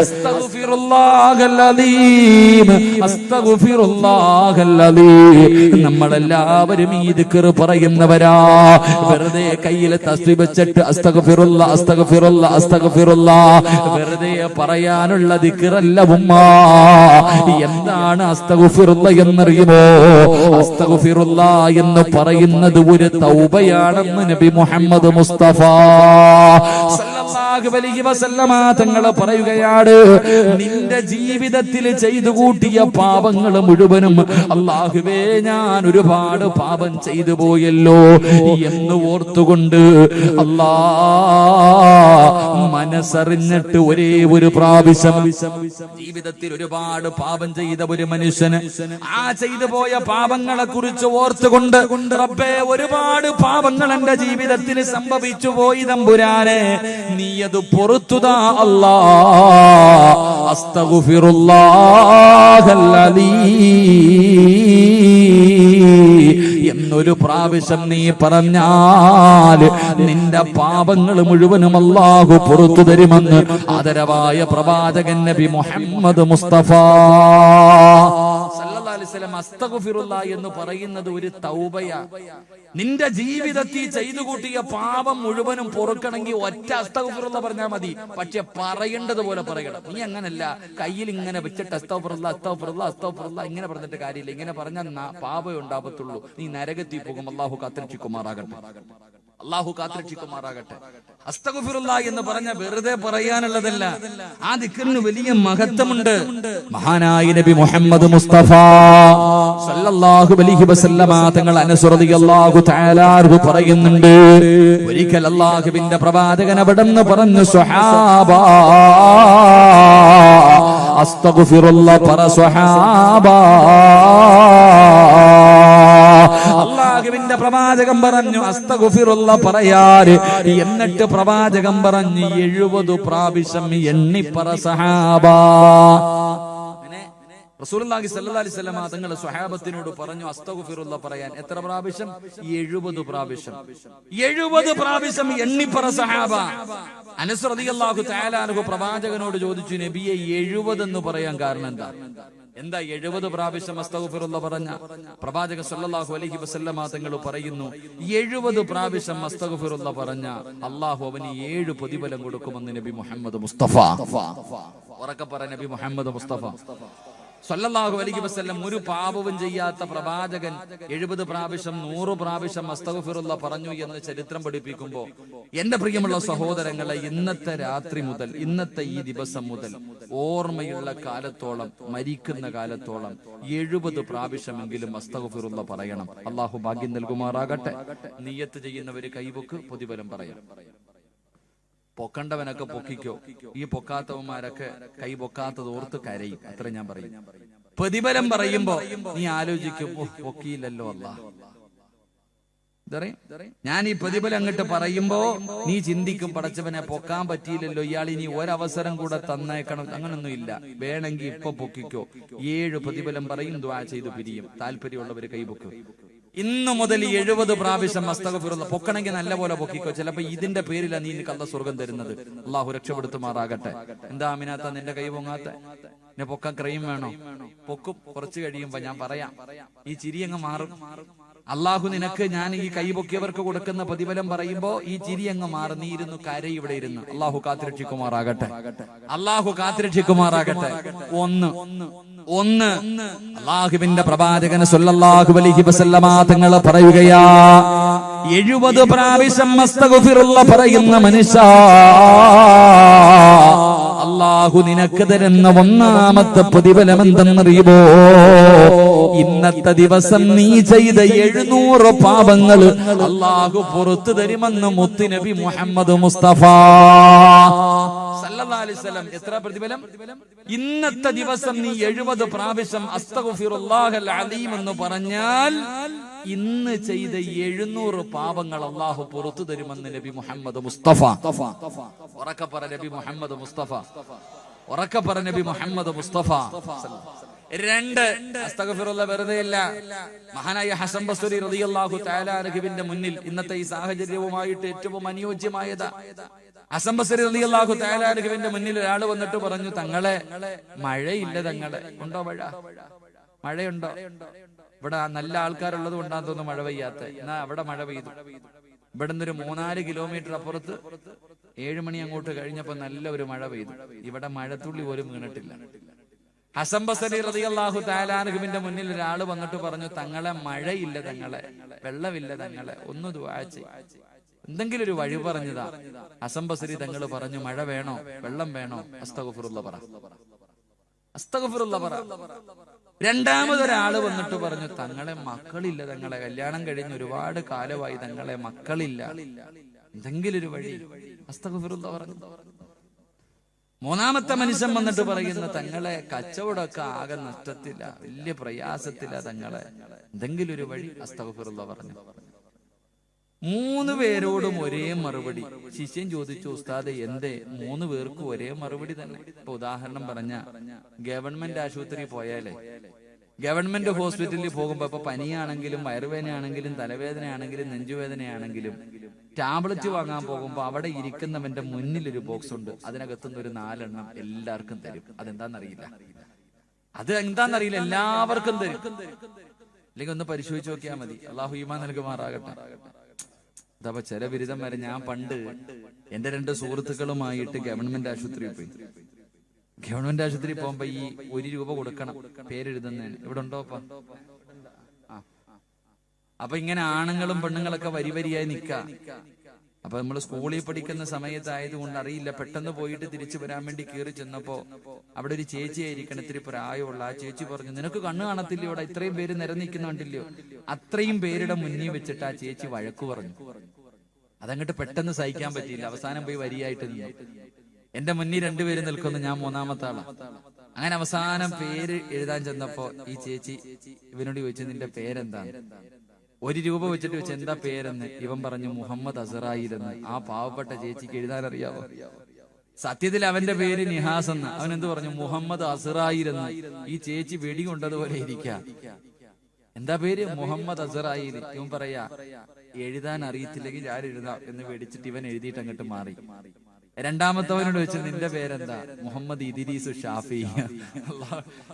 അസ്തഗ്ഫിറുല്ലാഹൽ അലീം, അസ്തഗ്ഫിറുല്ലാഹൽ അലീം. നമ്മളെല്ലാവരും ഈ ദിക്ർ പറയുന്നവരാ. വെറുതെ കയ്യിൽ തസ്ബീഹ് വെച്ചിട്ട് അസ്തഗ്ഫിറുല്ലാ അസ്തഗ്ഫിറുല്ലാ അസ്തഗ്ഫിറുല്ലാ വെറുതെ പറയാനുള്ള ദിക്റല്ല ഉമ്മ. എന്താണ് അസ്തഗ്ഫിറുല്ലാ എന്നറിയുമോ? അസ്തഗ്ഫിറുല്ലാ എന്ന് പറയുന്നത് ഒരു തൗബയാണെന്ന് നബി മുഹമ്മദ് മുസ്തഫ സല്ലല്ലാഹു അലൈഹി വസല്ലമ തങ്ങൾ പറയുകയാണ്, നിന്റെ ജീവിതത്തിൽ ചെയ്തു കൂട്ടിയ പാപങ്ങൾ മുഴുവനും അല്ലാഹുവേ ഞാൻ ഒരുപാട് പാപം ചെയ്തു പോയല്ലോ എന്ന് ഓർത്തുകൊണ്ട് അല്ലാ മനസ്സറിഞ്ഞിട്ട് ഒരേ ഒരു പ്രാവശ്യം ജീവിതത്തിൽ ഒരുപാട് പാപം ചെയ്ത ഒരു മനുഷ്യന് ആ ചെയ്തു പോയ പാപങ്ങളെ കുറിച്ച് ഓർത്തുകൊണ്ട് റബ്ബേ ഒരുപാട് പാപങ്ങൾ എന്റെ ജീവിതത്തിൽ സംഭവിച്ചു പോയി തമ്പുരാനെ, നീ അത് പൊറുത്തുതാ അല്ലാ. അസ്തഗ്ഫിറുല്ലാഹൽ അലീം എന്നൊരു പ്രാവശ്യം നീ പറഞ്ഞാൽ നിന്റെ പാപങ്ങൾ മുഴുവനും അല്ലാഹു പുറത്തു തരുമെന്ന് ആദരവായ പ്രവാചകൻ നബി മുഹമ്മദ് മുസ്തഫ സല്ലല്ലാഹു അലൈഹി വസല്ലം. അസ്തഗ്ഫിറുല്ലാ എന്ന് പറയുന്നത് ഒരു തൗബയാ. നിന്റെ ജീവിതത്തിൽ ചെയ്തു കൂട്ടിയ പാപം മുഴുവനും പൊറുക്കണമെങ്കിൽ ഒറ്റ അസ്തഗ്ഫിറുല്ലാ പറഞ്ഞാൽ മതി. പക്ഷെ പറയേണ്ടത് പോലെ പറയണം. നീ അങ്ങനല്ല കയ്യിൽ ഇങ്ങനെ വെച്ചിട്ട് അസ്തഗ്ഫിറുല്ലാ അസ്തഗ്ഫിറുല്ലാ അസ്തഗ്ഫിറുല്ലാ ഇങ്ങനെ പറഞ്ഞിട്ട് കാര്യമില്ല. ഇങ്ങനെ പറഞ്ഞാൽ പാപമേ ഉണ്ടാകത്തുള്ളൂ. നീ നരകത്തിൽ പോകും. അല്ലാഹു കാത്തിരക്ഷിക്കുമാറാകട്ടെ, അല്ലാഹു കാത്തിരക്ഷിക്കുമാറാകട്ടെ. അസ്തഗ്ഫിറുല്ലാ എന്ന് പറഞ്ഞ വെറുതെ പറയാനുള്ളതല്ല, ആ ദിക്റിന് വലിയ മഹത്വമുണ്ട്. മഹാനായ നബി മുഹമ്മദ് മുസ്തഫ സല്ലല്ലാഹു അലൈഹി വസല്ലമ തങ്ങൾ അനസ് റളിയല്ലാഹു തആല അൻഹു പറയുന്നുണ്ട്, ഒരിക്കൽ അല്ലാഹുവിന്റെ പ്രവാചകൻ അവിടെന്ന് പറഞ്ഞു, സ്വഹാബാ അസ്തഗ്ഫിറുല്ലാ പറ സ്വഹാബാ. അല്ലാഹുവിന്റെ പ്രവാചകൻ പറഞ്ഞു അസ്തഗ്ഫിറുല്ലാ പറയാറ്. എന്നിട്ട് പ്രവാചകൻ പറഞ്ഞു 70 പ്രാവശ്യം എണ്ണിപ്പറ സഹാബാ. റസൂലുള്ളാഹി സ്വല്ലല്ലാഹു അലൈഹി വസല്ലം തങ്ങൾ സ്വഹാബത്തിനോട് പറഞ്ഞു അസ്തഗ്ഫിറുല്ലാ പറയാൻ. എത്ര പ്രാവശ്യം? 70 പ്രാവശ്യം. 70 പ്രാവശ്യം എണ്ണിപ്പറ സഹാബ. അനസ് റളിയല്ലാഹു തആല അൻഹു പ്രവാചകനോട് ചോദിച്ചു, നബിയെ 70 എന്ന് പറയാൻ കാരണം എന്താ 70 പ്രാവശ്യം അസ്തഗ്ഫിറുല്ലാ പറഞ്ഞ? പ്രവാചകൻ സല്ലല്ലാഹു അലൈഹി വസല്ലമ തങ്ങൾ പറയുന്നു, 70 പ്രാവശ്യം അസ്തഗ്ഫിറുല്ലാ പറഞ്ഞ അല്ലാഹു അവന് 7 പ്രതിഫലം കൊടുക്കുമെന്ന് നബി മുഹമ്മദ് മുസ്തഫ. ഉറക്കെ പറ നബി മുഹമ്മദ് മുസ്തഫ സല്ലല്ലാഹു അലൈഹി വസല്ലം. ഒരു പാപവും ചെയ്യാത്ത പ്രവാചകൻ 70 പ്രാവശ്യം 100 പ്രാവശ്യം അസ്തഗ്ഫിറുല്ലാ പറഞ്ഞു എന്ന് ചരിത്രം പഠിപ്പിക്കുമ്പോ, എന്റെ പ്രിയമുള്ള സഹോദരങ്ങളെ, ഇന്നത്തെ രാത്രി മുതൽ ഇന്നത്തെ ഈ ദിവസം മുതൽ ഓർമ്മയുള്ള കാലത്തോളം മരിക്കുന്ന കാലത്തോളം 70 പ്രാവശ്യമെങ്കിലും അസ്തഗ്ഫിറുല്ലാ പറയണം. അല്ലാഹു ഭാഗ്യം നൽകുമാറാകട്ടെ. നിയ്യത്ത് ചെയ്യുന്നവര് കൈപൊക്ക്, പ്രതിഫലം പറയാം. പൊക്കണ്ടവനൊക്കെ പൊക്കിക്കോ. ഈ പൊക്കാത്തവന്മാരൊക്കെ കൈ പൊക്കാത്തത് ഓർത്ത് കരയും. അത്ര ഞാൻ പറയും. പ്രതിഫലം പറയുമ്പോ നീ ആലോചിക്കും, പൊക്കിയില്ലല്ലോ അല്ലാ. ഞാൻ ഈ പ്രതിഫലം അങ്ങോട്ട് പറയുമ്പോ നീ ചിന്തിക്കും, പടച്ചവനെ പൊക്കാൻ പറ്റിയില്ലല്ലോ, ഇയാൾ ഇനി ഒരവസരം കൂടെ തന്നേക്കണം. അങ്ങനൊന്നും ഇല്ല. വേണമെങ്കിൽ ഇപ്പൊ പൊക്കിക്കോ. 7 പ്രതിഫലം പറയും, ദുആ ചെയ്തു പിരിയും. താല്പര്യമുള്ളവര് കൈപൊക്കും. ഇന്നു മുതൽ 70 പ്രാവശ്യം അസ്തഗ്ഫിറുല്ലാ പൊക്കണമെങ്കിൽ നല്ല പോലെ പൊക്കിക്കോ. ചിലപ്പോ ഇതിന്റെ പേരിലാണ് നീ നിനക്ക് അല്ലാഹു സ്വർഗം തരുന്നത്. അല്ലാഹു രക്ഷപ്പെടുത്തുമാറാകട്ടെ. എന്താ അമിനാത്ത നിന്റെ കൈ പൊങ്ങാത്ത? എന്നെ പൊക്കാൻ ക്രൈം വേണോ? പൊക്കും. കുറച്ച് കഴിയുമ്പോ ഞാൻ പറയാം, ഈ ചിരിയങ്ങ് മാറും. അള്ളാഹു നിനക്ക് ഞാൻ ഈ കൈ പൊക്കിയവർക്ക് കൊടുക്കുന്ന പ്രതിഫലം പറയുമ്പോ ഈ ചിരി അങ്ങ് മാറും. നീ ഇരുന്നു കരയി ഇവിടെ ഇരുന്ന്. അള്ളാഹു കാത്തിരക്ഷിക്കുമാറാകട്ടെ, അള്ളാഹു കാത്തിരക്ഷിക്കുമാറാകട്ടെ. ഒന്ന് അല്ലാഹുവിന്റെ പ്രവാചകൻ സല്ലല്ലാഹു അലൈഹി വസല്ലമ തങ്ങൾ പറയുകയാ, 70 പ്രാവശ്യം അസ്തഗ്ഫിറുല്ലാ പറയുന്ന മനുഷ്യ, അല്ലാഹു നിനക്ക് തരുന്ന ഒന്നാമത്തെ പ്രതിഫലം എന്തെന്നറിയുമോ? ഇന്നത്തെ ദിവസം നീ ചെയ്ത 700 പാപങ്ങൾ അല്ലാഹു പുറത്തു തരുമെന്ന് മുത്തുനബി മുഹമ്മദ് മുസ്തഫ സല്ലല്ലാഹു അലൈഹി വസല്ലം. എത്ര പ്രതിഫലം? ഇന്നത്തെ ദിവസം നീ 70 പ്രാവശ്യം അസ്തഗ്ഫിറുല്ലാഹൽ അലീം എന്ന് പറഞ്ഞാൽ ഇന്ന് ചെയ്ത 700 പാപങ്ങൾ അല്ലാഹു പുറത്തു തരുമെന്ന് നബി മുഹമ്മദ് മുസ്തഫ. ഉറക്കെ പറ നബി മുഹമ്മദ് മുസ്തഫ. ഉറക്കെ പറ നബി മുഹമ്മദ് മുസ്തഫ. 2 അസ്തഗ്ഫിറുല്ലാ വെറുതെ ഇല്ല. മഹാനായ ഹസൻ ബസ്രി റളിയല്ലാഹു തആല അൻഹുവിന്റെ മുന്നിൽ ഇന്നത്തെ ഈ സാഹചര്യവുമായിട്ട് ഏറ്റവും അനുയോജ്യമായത് ഹസൻ ബസ്രി റളിയല്ലാഹു തആല അൻഹുവിന്റെ മുന്നിൽ ഒരാൾ വന്നിട്ട് പറഞ്ഞു, തങ്ങളെ മഴയില്ല, തങ്ങളെ ഉണ്ടോ മഴയുണ്ടോ? ഇവിടെ നല്ല ആൾക്കാരുള്ളത് കൊണ്ടാന്ന് തോന്നുന്നു മഴ പെയ്യാത്ത. എന്നാ അവിടെ മഴ പെയ്തു. ഇവിടെ നിന്നൊരു 3-4 കിലോമീറ്റർ അപ്പുറത്ത് 7 മണി അങ്ങോട്ട് കഴിഞ്ഞപ്പോ നല്ല ഒരു മഴ പെയ്തു. ഇവിടെ മഴത്തുള്ളി പോലും വീണിട്ടില്ല. ഹസൻ ബസ്രി റളിയല്ലാഹു തആല അൻഹുവിന്റെ മുന്നിൽ ഒരാൾ വന്നിട്ട് പറഞ്ഞു, തങ്ങളെ മഴയില്ല, തങ്ങളെ വെള്ളമില്ല, തങ്ങളെ ഒന്ന് ദുആ ചെയ്യ്, എന്തെങ്കിലും ഒരു വഴി പറഞ്ഞതാ. ഹസൻ ബസ്രി തങ്ങൾ പറഞ്ഞു, മഴ വേണോ വെള്ളം വേണോ? അസ്തഗ്ഫിറുല്ലാഹ് പറ, അസ്തഗ്ഫിറുല്ലാഹ് പറ. രണ്ടാമതൊരാള് വന്നിട്ട് പറഞ്ഞു, തങ്ങളെ മക്കളില്ല, തങ്ങളെ കല്യാണം കഴിഞ്ഞ് ഒരുപാട് കാലമായി, തങ്ങളെ മക്കളില്ല, എന്തെങ്കിലും ഒരു വഴി. അസ്തഗ്ഫിറുല്ലാഹ് പറഞ്ഞു. മൂന്നാമത്തെ മനുഷ്യൻ വന്നിട്ട് പറയുന്ന, തങ്ങളെ കച്ചവടമൊക്കെ ആകെ നഷ്ടത്തില്ല, വലിയ പ്രയാസത്തില്ല, തങ്ങളെ എന്തെങ്കിലും ഒരു വഴി. അസ്തഗ്ഫിറുല്ലാഹ് പറഞ്ഞു. 3 പേരോടും ഒരേ മറുപടി. ശിഷ്യൻ ചോദിച്ചു, ഉസ്താദെ എന്തേ 3 പേർക്കും ഒരേ മറുപടി തന്നെ? ഇപ്പൊ ഉദാഹരണം പറഞ്ഞ ഗവൺമെന്റ് ആശുപത്രി പോയാലേ, ഗവൺമെന്റ് ഹോസ്പിറ്റലിൽ പോകുമ്പോ ഇപ്പൊ പനിയാണെങ്കിലും വയറുവേദനയാണെങ്കിലും തലവേദനയാണെങ്കിലും നെഞ്ചുവേദനയാണെങ്കിലും ടാബ്ലറ്റ് വാങ്ങാൻ പോകുമ്പോ അവിടെ ഇരിക്കുന്നവന്റെ മുന്നിലൊരു ബോക്സ് ഉണ്ട്, അതിനകത്തുനിന്ന് ഒരു 4 എണ്ണം എല്ലാവർക്കും തരും. അതെന്താന്നറിയില്ല, എല്ലാവർക്കും തരും. അല്ലെങ്കിൽ ഒന്ന് പരിശോധിച്ച് നോക്കിയാൽ മതി. അള്ളാഹു ഈമാൻ നൽകുമാറാകട്ടെ. അതപ്പോ ചില ബിരുദന്മാരെ, ഞാൻ പണ്ട് എന്റെ 2 സുഹൃത്തുക്കളുമായിട്ട് ഗവൺമെന്റ് ആശുപത്രിയിൽ പോയി. ഗവൺമെന്റ് ആശുപത്രി പോകുമ്പോ ഈ 1 രൂപ കൊടുക്കണം പേരെഴുതുന്നതിന്. ഇവിടെ ഉണ്ടോ? അപ്പൊ ഇങ്ങനെ ആണുങ്ങളും പെണ്ണുങ്ങളൊക്കെ വരിയായി നിൽക്കാം. അപ്പൊ നമ്മൾ സ്കൂളിൽ പഠിക്കുന്ന സമയത്തായതുകൊണ്ട് അറിയില്ല. പെട്ടെന്ന് പോയിട്ട് തിരിച്ചു വരാൻ വേണ്ടി കയറി ചെന്നപ്പോ അവിടെ ഒരു ചേച്ചിയായിരിക്കണം, ഇത്തിരി പ്രായമുള്ള. ആ ചേച്ചി പറഞ്ഞു, നിനക്ക് കണ്ണ് കാണത്തില്ല, ഇവിടെ ഇത്രയും പേര് നിരന്നിക്കുന്നുണ്ടല്ലോ. അത്രയും പേരുടെ മുന്നിൽ വെച്ചിട്ട് ആ ചേച്ചി വഴക്കു പറഞ്ഞു. അതങ്ങോട്ട് പെട്ടെന്ന് സഹിക്കാൻ പറ്റിയില്ല. അവസാനം പോയി വരിയായിട്ട് നിന്നു. എന്റെ മുന്നിൽ 2 പേര് നിൽക്കുന്നു, ഞാൻ 3-ാമത്തെ ആളാ. അങ്ങനെ അവസാനം പേര് എഴുതാൻ ചെന്നപ്പോ ഈ ചേച്ചി ഇവനോട് ചോദിച്ചു, നിന്റെ പേരെന്താണ്? 1 രൂപ വെച്ചിട്ട് വെച്ച്, എന്താ പേരെന്ന്? ഇവൻ പറഞ്ഞു, മുഹമ്മദ് അസറായിൽ എന്ന്. ആ പാവപ്പെട്ട ചേച്ചിക്ക് എഴുതാൻ അറിയാവോ? സത്യത്തിൽ അവന്റെ പേര് നിഹാസ് എന്ന്. അവൻ എന്ത് പറഞ്ഞു? മുഹമ്മദ് അസറായിൽ എന്ന്. ഈ ചേച്ചി വെടി കൊണ്ടതുപോലെ ഇരിക്കാം. എന്താ പേര്? മുഹമ്മദ് അസറായിൽ. ഇവൻ പറയാ, എഴുതാൻ അറിയത്തില്ലെങ്കിൽ ഞാൻ എഴുതാം എന്ന് പേടിച്ചിട്ട് ഇവൻ എഴുതിയിട്ട് അങ്ങോട്ട് മാറി. രണ്ടാമത്തവനോട് വെച്ച്, നിന്റെ പേരെന്താ? മുഹമ്മദ് ഇദ്രീസ് ഷാഫി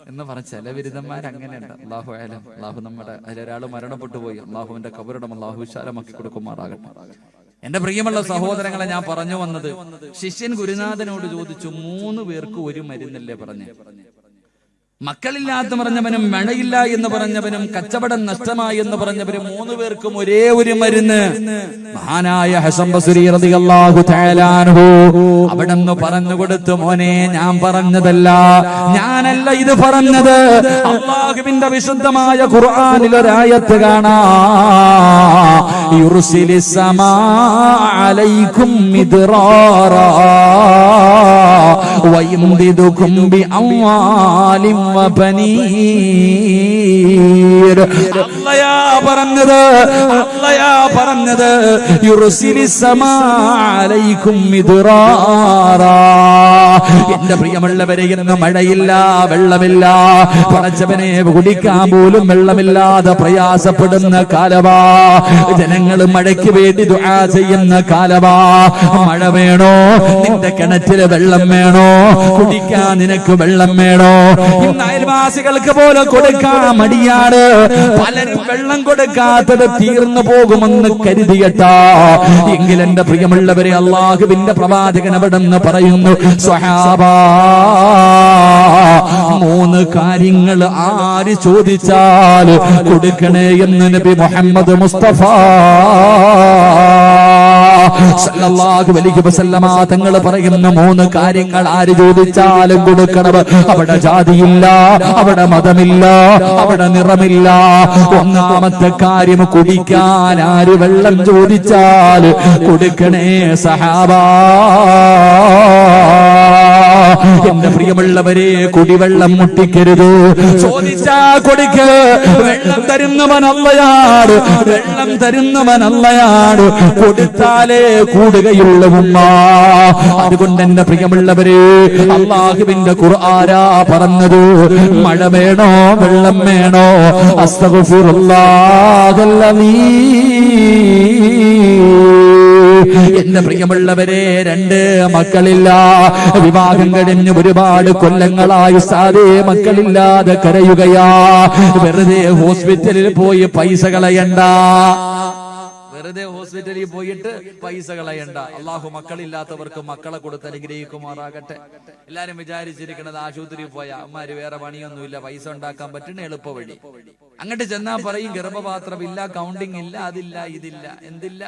എന്ന് പറഞ്ഞ ചില ബിരുദന്മാർ അങ്ങനെയുണ്ട്. അള്ളാഹു ആലം. അള്ളാഹു നമ്മുടെ അതിലൊരാൾ മരണപ്പെട്ടു പോയി. അള്ളാഹുവിന്റെ കബറിടം അള്ളാഹു വിശാലമാക്കി കൊടുക്കുമാറാകട്ടെ. എന്റെ പ്രിയമുള്ള സഹോദരങ്ങളെ, ഞാൻ പറഞ്ഞു വന്നത്, ശിഷ്യൻ ഗുരുനാഥനോട് ചോദിച്ചു, 3 പേർക്ക് ഒരു മരുന്നല്ലേ പറഞ്ഞു? മക്കളില്ലാത്ത പറഞ്ഞവനും മഴയില്ല എന്ന് പറഞ്ഞവനും കച്ചവടം നഷ്ടമായി എന്ന് പറഞ്ഞവരും 3 പേർക്കും ഒരേ ഒരു മരുന്ന്. മഹാനായ ഹസൻ ബസ്രി റളിയല്ലാഹു തആല അൻഹു അവിടെന്ന് പറഞ്ഞു കൊടുത്തു, മോനെ ഞാൻ പറഞ്ഞതല്ല, ഞാനല്ല ഇത് പറഞ്ഞത്. അല്ലാഹുവിന്റെ വിശുദ്ധമായ ഖുർആനിൽ ഒരായത്ത് കാണാം, യുർസിലിസ് സമാ അലൈക്കും മിദ്റാറാ വയംദിദുകും ബിഅംവാലിൻ പറഞ്ഞത് യുർസിലിസ് സമാ അലൈക്കും മിദ്റാറാ. എന്റെ പ്രിയമുള്ളവരെ, ഇന്ന് മഴയില്ല, വെള്ളമില്ല, പടച്ചവനെ കുടിക്കാൻ പോലും വെള്ളമില്ലാതെ പ്രയാസപ്പെടുന്ന കാലവാ. ജനങ്ങൾ മഴയ്ക്ക് വേണ്ടി ദുആ ചെയ്യുന്ന കാലവാ. മഴ വേണോ? നിന്റെ കിണറ്റില് വെള്ളം വേണോ? കുടിക്കാൻ നിനക്ക് വെള്ളം വേണോ? ഇന്ന് അയൽവാസികൾക്ക് പോലും കൊടുക്കാൻ മടിയാണ്. പലരും വെള്ളം കൊടുക്കാത്തത് തീർന്നു പോകുമെന്ന് കരുതിയട്ടാ. എങ്കിൽ എന്റെ പ്രിയമുള്ളവരെ, അള്ളാഹുവിന്റെ പ്രവാചകൻ അവിടെന്ന് പറയുന്നു, സ്വഹാബാ, 3 കാര്യങ്ങൾ ആര് ചോദിച്ചാൽ കൊടുക്കണേ എന്ന് നബി മുഹമ്മദ് മുസ്തഫ സല്ലല്ലാഹു അലൈഹി വസല്ലമ തങ്ങൾ പറയുന്ന 3 കാര്യങ്ങൾ ആര് ചോദിച്ചാലും കൊടുക്കണം. അവിടെ ജാതിയില്ല, അവിടെ മതമില്ല, അവിടെ നിറമില്ല. ഒന്നാമത്തെ കാര്യം, കുടിക്കാൻ ആര് വെള്ളം ചോദിച്ചാൽ കൊടുക്കണേ സഹാബാ. എന്റെ പ്രിയമുള്ളവരെ, കുടിവെള്ളം മുട്ടിക്കരുത്. ചോദിച്ചാ കൊടുക്ക്. വെള്ളം തരുന്നവൻ അല്ലാഹുവാണ്, വെള്ളം തരുന്നവൻ അല്ലാഹുവാണ്. കൊടുത്താലേ കൂടുകയുള്ളൂ ഉമ്മ. അതുകൊണ്ട് എന്റെ പ്രിയമുള്ളവരെ, അല്ലാഹുവിന്റെ ഖുർആനാ പറഞ്ഞത്, മഴ വേണോ വെള്ളം വേണോ? അസ്തഗ്ഫിറുല്ലാഹൽ അലീം എന്റെ പ്രിയമുള്ളവരെ, 2 മക്കളില്ല, വിവാഹം കഴിഞ്ഞ് ഒരുപാട് കൊല്ലങ്ങളായി ഉസ്താദേ മക്കളില്ലാതെ കരയുകയാ. വെറുതെ ഹോസ്പിറ്റലിൽ പോയി പൈസ കളയണ്ട, വെറുതെ ഹോസ്പിറ്റലിൽ പോയിട്ട് പൈസ കളയണ്ട. അള്ളാഹു മക്കളില്ലാത്തവർക്ക് മക്കളെ കൊടുത്ത് അനുഗ്രഹിക്കുമാറാകട്ടെ. എല്ലാരും വിചാരിച്ചിരിക്കണത് ആശുപത്രിയിൽ പോയ അമ്മമാര് വേറെ പണിയൊന്നുമില്ല, പൈസ ഉണ്ടാക്കാൻ പറ്റുന്ന എളുപ്പ വഴി. അങ്ങോട്ട് ചെന്നാ പറയും ഗർഭപാത്രം ഇല്ല, കൗണ്ടിങ് ഇല്ല, അതില്ല, ഇതില്ല, എന്തില്ല.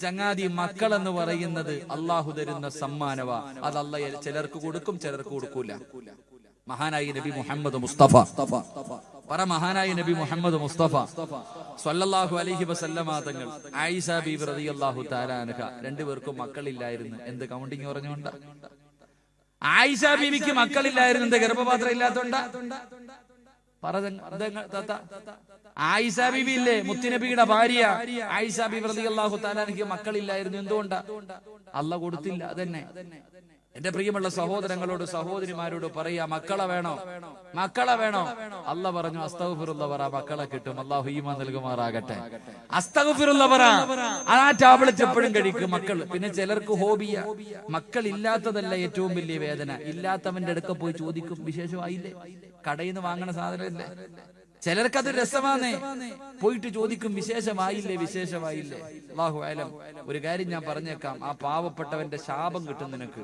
ചങ്ങാതി, മക്കൾ എന്ന് പറയുന്നത് അള്ളാഹു തരുന്ന സമ്മാനവാ. അത് അള്ളാഹ് ചിലർക്ക് കൊടുക്കും, ചിലർക്ക് കൊടുക്കൂല. മഹാനായി നബി മുഹമ്മദ് മുസ്തഫ മഹാനായി നബി മുഹമ്മദ് മുസ്തഫ സ്വല്ലല്ലാഹു അലൈഹി വസല്ലമ തങ്ങൾ ആയിഷ ബീബി റളിയല്ലാഹു തആല അൻഹ 2 പേർക്കും മക്കളില്ലായിരുന്നു. എന്ത് കൗണ്ടിങ് പറഞ്ഞുകൊണ്ടാ? ആയിഷ ബീവിക്ക് മക്കളില്ലായിരുന്നു, എന്ത് ഗർഭപാത്രം ഇല്ലാത്തോണ്ടാ? ആയിഷ ബീബി ഇല്ലേ, മുത്തുനബിയുടെ ഭാര്യ ആയിഷ ബീബി റളിയല്ലാഹു തആല അൻഹയ്ക്ക് മക്കളില്ലായിരുന്നു. എന്തുകൊണ്ടാ? അല്ലാഹ് കൊടുത്തില്ല. അതന്നെ. എന്റെ പ്രിയമുള്ള സഹോദരങ്ങളോട് സഹോദരിമാരോട് പറയാ, മക്കളെ വേണോ? മക്കളെ വേണോ? അല്ലാഹ് പറഞ്ഞു അസ്തഗ്ഫിറുല്ലാഹ് പറ, മക്കളെ കിട്ടും. അല്ലാഹു ഈമാൻ നൽകുമാറാകട്ടെ. അസ്തഗ്ഫിറുല്ലാഹ് പറ, ആ ടാബ്ലറ്റ് എപ്പോഴും കഴിക്കും മക്കൾ. പിന്നെ ചിലർക്ക് ഹോബിയ, മക്കൾ ഇല്ലാത്തതല്ല ഏറ്റവും വലിയ വേദന, ഇല്ലാത്തവന്റെ അടുക്ക പോയി ചോദിക്കും വിശേഷമായില്ലേ, കടയിൽ നിന്ന് വാങ്ങണ സാധനമല്ലേ. ചിലർക്കത് രസമാന്നേ, പോയിട്ട് ചോദിക്കും വിശേഷമായില്ലേ, വിശേഷമായില്ലേ. അല്ലാഹു അലം. ഒരു കാര്യം ഞാൻ പറഞ്ഞേക്കാം, ആ പാവപ്പെട്ടവന്റെ ശാപം കിട്ടും നിനക്ക്.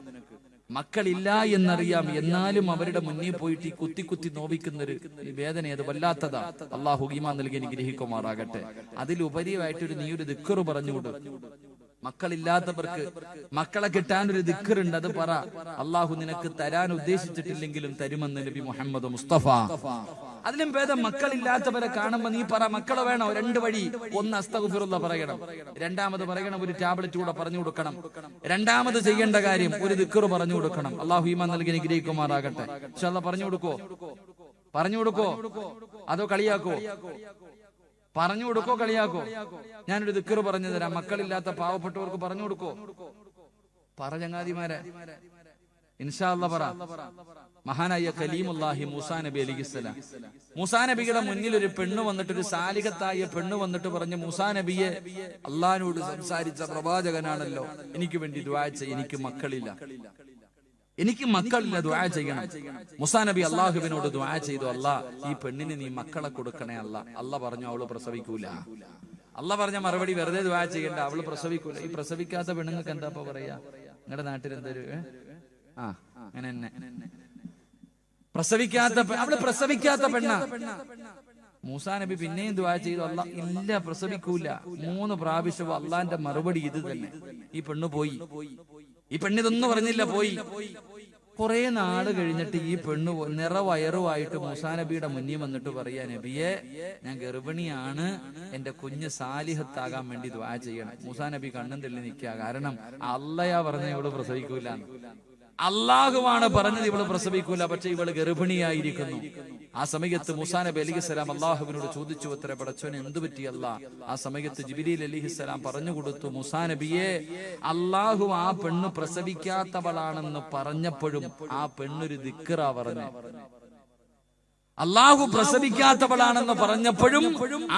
മക്കളില്ല എന്നറിയാം, എന്നാലും അവരുടെ മുന്നിൽ പോയിട്ട് ഈ കുത്തി കുത്തി നോവിക്കുന്നൊരു വേദന, അത് വല്ലാത്തതാ. അള്ളാഹു ഈമാൻ നൽകി അനുഗ്രഹിക്കുമാറാകട്ടെ. അതിലുപരിയായിട്ടൊരു നീ ഒരു ദിക്റ് പറഞ്ഞുകൊടു. മക്കളില്ലാത്തവർക്ക് മക്കളെ കിട്ടാൻ ഒരു ദിക്റുണ്ട്, അത് പറ. അള്ളാഹു നിനക്ക് തരാൻ ഉദ്ദേശിച്ചിട്ടില്ലെങ്കിലും തരുമെന്ന് നബി മുഹമ്മദ് മുസ്തഫ. അതിലും ഭേദം മക്കളില്ലാത്തവരെ കാണുമ്പോ നീ പറ, മക്കളെ വേണോ? 2 വഴി. ഒന്ന് അസ്തഗ്ഫിറുല്ലാഹ് പറയണം, രണ്ടാമത് പറയണം ഒരു ടാബ്ലറ്റ് കൂടെ പറഞ്ഞു കൊടുക്കണം, രണ്ടാമത് ചെയ്യേണ്ട കാര്യം ഒരു ദിക്റ് പറഞ്ഞു കൊടുക്കണം. അള്ളാഹു ഈമാൻ നൽകി അനുഗ്രഹിക്കുമാറാകട്ടെ. ഇൻഷാ അല്ലാഹ് പറഞ്ഞു കൊടുക്കോ? പറഞ്ഞു കൊടുക്കോ അതോ കളിയാക്കോ? പറഞ്ഞു കൊടുക്കോ കളിയാക്കോ? ഞാനൊരു ദിക്റ് പറഞ്ഞു തരാം, മക്കളില്ലാത്ത പാവപ്പെട്ടവർക്ക് പറഞ്ഞു കൊടുക്കോ? പറ ചങ്ങാതിമാരെ, ഇൻഷാ അല്ലാഹ് പറ. മഹാനായ കലീമുല്ലാഹി മൂസാ നബി അലൈഹിസ്സലാം, മൂസാ നബിയുടെ മുന്നിൽ ഒരു പെണ്ണ് വന്നിട്ട്, ഒരു സാലിഹത്തായ പെണ്ണ് വന്നിട്ട് പറഞ്ഞു, മൂസാ നബിയെ, അള്ളാഹിനോട് സംസാരിച്ച പ്രവാചകനാണല്ലോ, എനിക്ക് വേണ്ടി ദുആ ചെയ്യ്, എനിക്ക് മക്കളില്ല, എനിക്ക് മക്കളില്ല, ദുആ ചെയ്യണം. മൂസാ നബി അള്ളാഹുവിനോട് ദുആ ചെയ്തു, അല്ലാ ഈ പെണ്ണിന് നീ മക്കളെ കൊടുക്കണേ അല്ലാ. അല്ലാഹ് പറഞ്ഞു അവള് പ്രസവിക്കൂല. അല്ലാഹ് പറഞ്ഞ മറുപടി, വെറുതെ ദുആ ചെയ്യണ്ട, അവള് പ്രസവിക്കൂല. ഈ പ്രസവിക്കാത്ത പെണ്ണുങ്ങൾക്ക് എന്താ പറയാ? നിങ്ങളുടെ നാട്ടിൽ എന്തൊരു അങ്ങനെ തന്നെ പ്രസവിക്കാത്ത, അവള് പ്രസവിക്കാത്ത പെണ്ണ. മൂസാ നബി പിന്നെയും ദുആ ചെയ്തു, അല്ലാ ഇല്ല പ്രസവിക്കൂല. 3 പ്രാവശ്യം അള്ളാന്റെ മറുപടി ഇത് തന്നെ. ഈ പെണ്ണ് പോയി. ഈ പെണ്ണിതൊന്നും പറഞ്ഞില്ല, പോയി. കുറെ നാള് കഴിഞ്ഞിട്ട് ഈ പെണ്ണ് നിറവയറുമായിട്ട് മൂസാ നബിയുടെ മുന്നിൽ വന്നിട്ട് പറയാ, നബിയെ ഞാൻ ഗർഭിണിയാണ്, എന്റെ കുഞ്ഞ് സാലിഹത്താകാൻ വേണ്ടി ദുആ ചെയ്യണം. മൂസാ നബി കണ്ണും തെള്ളി നിൽക്കുക. കാരണം അള്ളയാ പറഞ്ഞ ഇവള് പ്രസവിക്കൂല, അള്ളാഹുവാണ് പറഞ്ഞത് ഇവള് പ്രസവിക്കൂല, പക്ഷെ ഇവള് ഗർഭിണിയായിരിക്കുന്നു. ആ സമയത്ത് മൂസാ നബി അലൈഹിസ്സലാം അള്ളാഹുവിനോട് ചോദിച്ചു, അത്ര പടച്ചോനെ എന്തു പറ്റി അല്ലാ? ആ സമയത്ത് ജിബ്രീൽ അലൈഹിസ്സലാം പറഞ്ഞു കൊടുത്തു, മൂസാ നബിയെ, അള്ളാഹു ആ പെണ്ണ് പ്രസവിക്കാത്തവളാണെന്ന് പറഞ്ഞപ്പോഴും ആ പെണ്ണൊരു ദിക്റാ പറഞ്ഞു. അള്ളാഹു പ്രസവിക്കാത്തവളാണെന്ന് പറഞ്ഞപ്പോഴും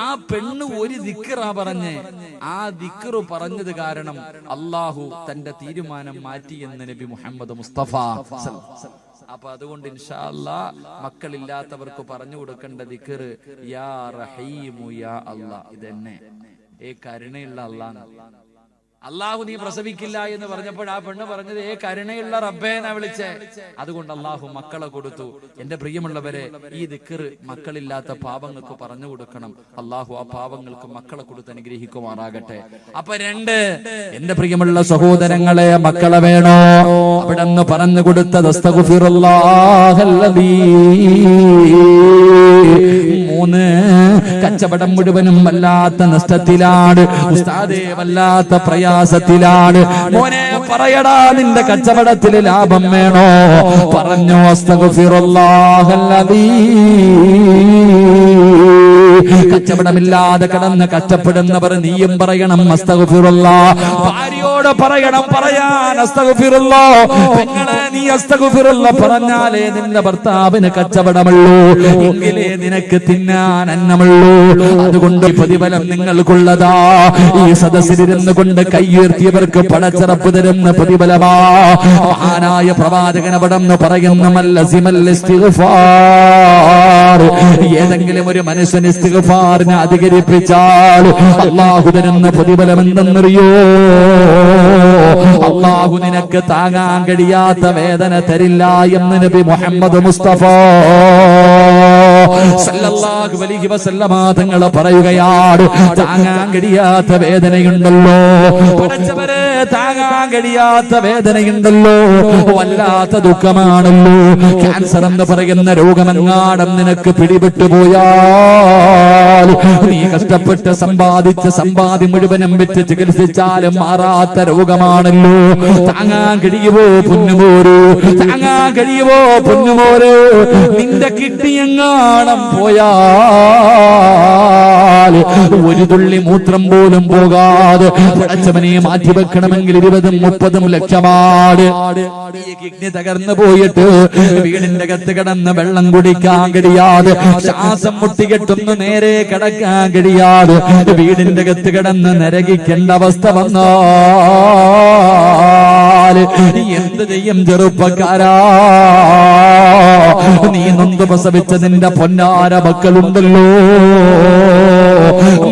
ആ പെണ്ണ് ഒരു ദിക്റാ പറഞ്ഞ്. ആ ദിക്റ് പറഞ്ഞത് കാരണം അള്ളാഹു തന്റെ തീരുമാനം മാറ്റി എന്ന് നബി മുഹമ്മദ് മുസ്തഫ. അപ്പൊ അതുകൊണ്ട് ഇൻഷാ അല്ലാഹ് മക്കളില്ലാത്തവർക്ക് പറഞ്ഞു കൊടുക്കേണ്ട ദിക്റ് യാ റഹീമു യാ അല്ലാഹ്. ഇതെന്നെ കരുണയുള്ള അല്ലാഹ്. അള്ളാഹു നീ പ്രസവിക്കില്ല എന്ന് പറഞ്ഞപ്പോൾ ആ പെണ്ണ് പറഞ്ഞത് കരുണയുള്ള റബ്ബേനെ വിളിച്ചേ. അതുകൊണ്ട് അള്ളാഹു മക്കളെ കൊടുത്തു. എന്റെ പ്രിയമുള്ളവരെ, ഈ ദിക്റ് മക്കളില്ലാത്ത പാവങ്ങൾക്ക് പറഞ്ഞു കൊടുക്കണം. അള്ളാഹു ആ പാവങ്ങൾക്ക് മക്കളെ കൊടുത്ത് അനുഗ്രഹിക്കുമാറാകട്ടെ. അപ്പൊ 2, എന്റെ പ്രിയമുള്ള സഹോദരങ്ങളെ, മക്കളെ വേണോ? അവിടെ നിന്ന് പറഞ്ഞു കൊടുത്തത് അസ്തഗ്ഫിറുല്ലാഹല്ലദീ. 3, കച്ചവടം മുഴുവനും വല്ലാത്ത നഷ്ടത്തിലാണ് ഉസ്താദേ, വല്ലാത്ത പ്രയാസത്തിലാണ്. മോനെ പറയടാ, നിന്റെ കച്ചവടത്തിൽ ലാഭം വേണോ? പറഞ്ഞു അസ്തഗ്ഫിറുല്ലാഹല്ലദീ കച്ചവടമില്ലാതെ കടന്ന് കഷ്ടപ്പെടുന്നവർ നീയും പറയണം അസ്തഗ്ഫിറുല്ലാഹ്. ഭാര്യയോട് പറയണം പറയാൻ അസ്തഗ്ഫിറുല്ലാഹ്. പെങ്ങളെ നീ അസ്തഗ്ഫിറുല്ലാഹ് പറഞ്ഞാലേ നിന്റെ ഭർത്താവിന് കച്ചവടമുള്ളൂ, എങ്കിലേ നിനക്ക് തിന്നാൻ അന്നമുള്ളൂ. അതുകൊണ്ട് പ്രതിഫലം നിങ്ങൾക്കുള്ളതാ. ഈ സദസ്സിലിരുന്ന് കൊണ്ട് കൈയുയർത്തിയവർക്ക് പടച്ചിറപ്പ് തരുന്ന പ്രതിഫലമാ. മഹാനായ പ്രവാചകൻ അവിടെന്ന് പറയുന്ന മല്ലസിമൽ ഇസ്തിഗ്ഫാർ. ഏതെങ്കിലും ഒരു മനുഷ്യൻ ഇസ്തിഗ്ഫാറിനെ അധികരിപ്പിച്ചാൽ അല്ലാഹു തരുന്ന പ്രതിഫലം എന്തെന്നറിയോ? അല്ലാഹു നിനക്ക് താങ്ങാൻ കഴിയാത്ത വേദന തരില്ല എന്ന് നബി മുഹമ്മദ് മുസ്തഫ സല്ലല്ലാഹു അലൈഹി വസല്ലമ തങ്ങൾ പറയുകയാണ്. താങ്ങാൻ കഴിയാത്ത വേദനയുണ്ടല്ലോ, പടച്ചവരെ താങ്ങാൻ കഴിയാത്ത വേദനയുണ്ടല്ലോ, വല്ലാത്ത ദുഃഖമാണല്ലോ. ക്യാൻസർ എന്ന് പറയുന്ന രോഗമെങ്ങാടും നിനക്ക് പിടിപെട്ടു പോയാൽ നീ കഷ്ടപ്പെട്ട് സമ്പാദിച്ച സമ്പാദ്യം മുഴുവനും വിറ്റ് ചികിത്സിച്ചാലും മാറാത്ത രോഗമാണല്ലോ. താങ്ങാൻ കഴിയുമോ പൊന്നുമോര്? താങ്ങാൻ കഴിയുമോ പൊന്നുമോര്? നിന്റെ കിഡ്നിയെങ്ങാണം പോയാൽ ഒരു തുള്ളി മൂത്രം പോലും പോകാതെ പടച്ചവനെ മാറ്റി വെക്കണമെങ്കിൽ 20-30 ലക്ഷമാണ്. ഈ കിഡ്നി തകർന്നു പോയിട്ട് വീടിന്റെ അകത്ത് കിടന്ന് വെള്ളം കുടിക്കാൻ കഴിയാതെ, ശ്വാസം മുട്ടികെട്ടുന്നു നേരെ കിടക്കാൻ കഴിയാതെ വീടിന്റെ അകത്ത് കിടന്ന് നരകിക്കേണ്ട അവസ്ഥ വന്നാൽ എന്ത് ചെയ്യും ചെറുപ്പക്കാരാ? നീ നൊന്ത് പ്രസവിച്ച നിന്റെ പൊന്നാര മക്കളുണ്ടല്ലോ,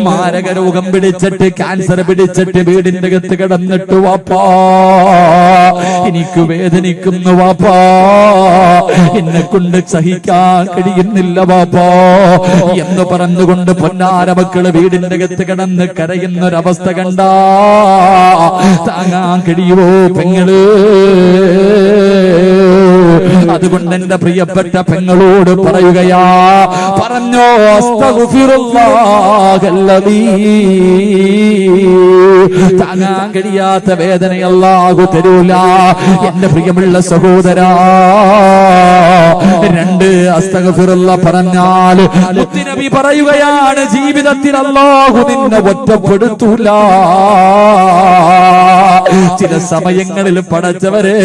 മാരക രോഗം പിടിച്ചിട്ട് ക്യാൻസർ പിടിച്ചിട്ട് വീടിന്റെ അകത്ത് കിടന്നിട്ട് വാപ്പാ എനിക്ക് വേദനിക്കുന്നു വാപ്പാ, എന്നെ കൊണ്ട് സഹിക്കാൻ കഴിയുന്നില്ല വാപ്പാ എന്ന് പറഞ്ഞുകൊണ്ട് പൊന്നാര മക്കള് വീടിന്റെ അകത്ത് കിടന്ന് കരയുന്നൊരവസ്ഥ കണ്ടാ താങ്ങാൻ കഴിയുമോ പെങ്ങള്? അതുകൊണ്ട് എന്റെ പ്രിയപ്പെട്ട പെങ്ങളോട് പറയുകയാ, പറഞ്ഞോ അസ്തഗ്ഫിറുല്ലാഹല്ലദീ. താങ്ങാൻ കഴിയാത്ത വേദന അല്ലാഹു തരൂല. എന്റെ പ്രിയമുള്ള സഹോദരാ, 2 അസ്തഗ്ഫിറുല്ലാഹ് പറഞ്ഞാൽ മുത്തുനബി പറയുകയാണ്, ജീവിതത്തിൽ അല്ലാഹു നിന്നെ ഒറ്റപ്പെടുത്തൂല. ചില സമയങ്ങളിൽ പടച്ചവരെ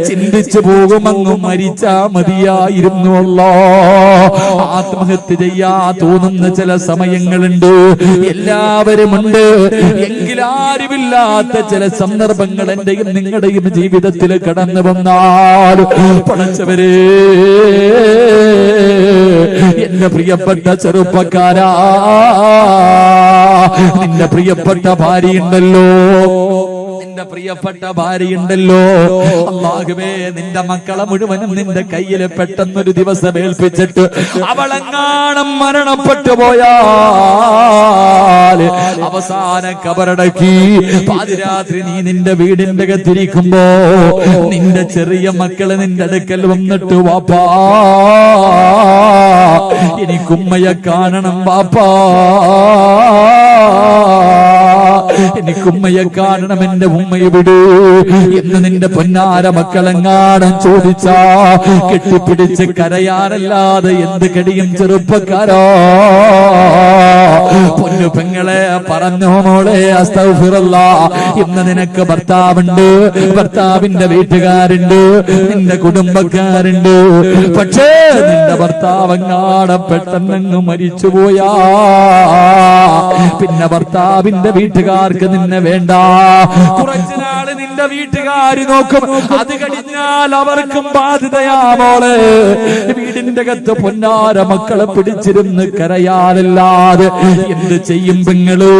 ചിന്തിച്ചു പോകുമങ്ങ് മരിച്ചാ മതിയായിരുന്നു അല്ലോ. ആത്മഹത്യ ചെയ്യാ തോന്നുന്ന ചില സമയങ്ങളുണ്ട്, എല്ലാവരുമുണ്ട്. എങ്കിലാരുമില്ലാത്ത ചില സന്ദർഭങ്ങൾ എന്റെയും നിങ്ങളുടെയും ജീവിതത്തിൽ കടന്നു വന്നാൽ പടച്ചവരെ, എന്റെ പ്രിയപ്പെട്ട ചെറുപ്പക്കാരാ, നിന്റെ പ്രിയപ്പെട്ട ഭാര്യയുണ്ടല്ലോ, നിന്റെ പ്രിയപ്പെട്ട ഭാര്യയുണ്ടല്ലോ, അല്ലാഹുവേ നിന്റെ മക്കളെ മുഴുവനും നിന്റെ കയ്യിൽ പെട്ടെന്നൊരു ദിവസം ഏൽപ്പിച്ചിട്ട് അവളെങ്ങാണം മരണപ്പെട്ടു പോയാൽ അവസാന കബറടക്കി പാതിരാത്രി നീ നിന്റെ വീടിന്റെ അകത്തിരിക്കുമ്പോ നിന്റെ ചെറിയ മക്കള് നിന്റെ അടുക്കൽ വന്നിട്ട് വാപ്പാ എനിക്കുമ്മയെ കാണണം വാപ്പാ, എനിക്കുമ്മയെ കാണണം, എന്റെ ഉമ്മയെ വിടൂ എന്ന് നിന്റെ പൊന്നാര മക്കളെങ്ങാനും ചോദിച്ചാ കെട്ടിപ്പിടിച്ച് കരയാനല്ലാതെ എന്ത് കഴിയും ചെറുപ്പക്കാരോ? പൊന്നു പെങ്ങളെ പറഞ്ഞോ മോളെ അസ്തഗ്ഫിറുല്ലാഹ്. ഇന്ന് നിനക്ക് ഭർത്താവുണ്ട്, ഭർത്താവിന്റെ വീട്ടുകാരുണ്ട്, നിന്റെ കുടുംബക്കാരുണ്ട്. പക്ഷേ നിന്റെ ഭർത്താവെങ്ങാടെ പെട്ടെന്നങ്ങ് മരിച്ചുപോയാ പിന്നെ ഭർത്താവിന്റെ വീട്ടുകാർക്ക് നിന്നെ വേണ്ട. കുറച്ചു നാള് നിന്റെ വീട്ടുകാര് നോക്കും, അത് കഴിഞ്ഞാൽ അവർക്കും ബാധ്യതയാ മോളെ. വീടിന്റെ അകത്ത് പൊന്നാര മക്കളെ പിടിച്ചിരുന്ന് കരയാനല്ലാതെ എന്ത് ചെയ്യും പെങ്ങള്?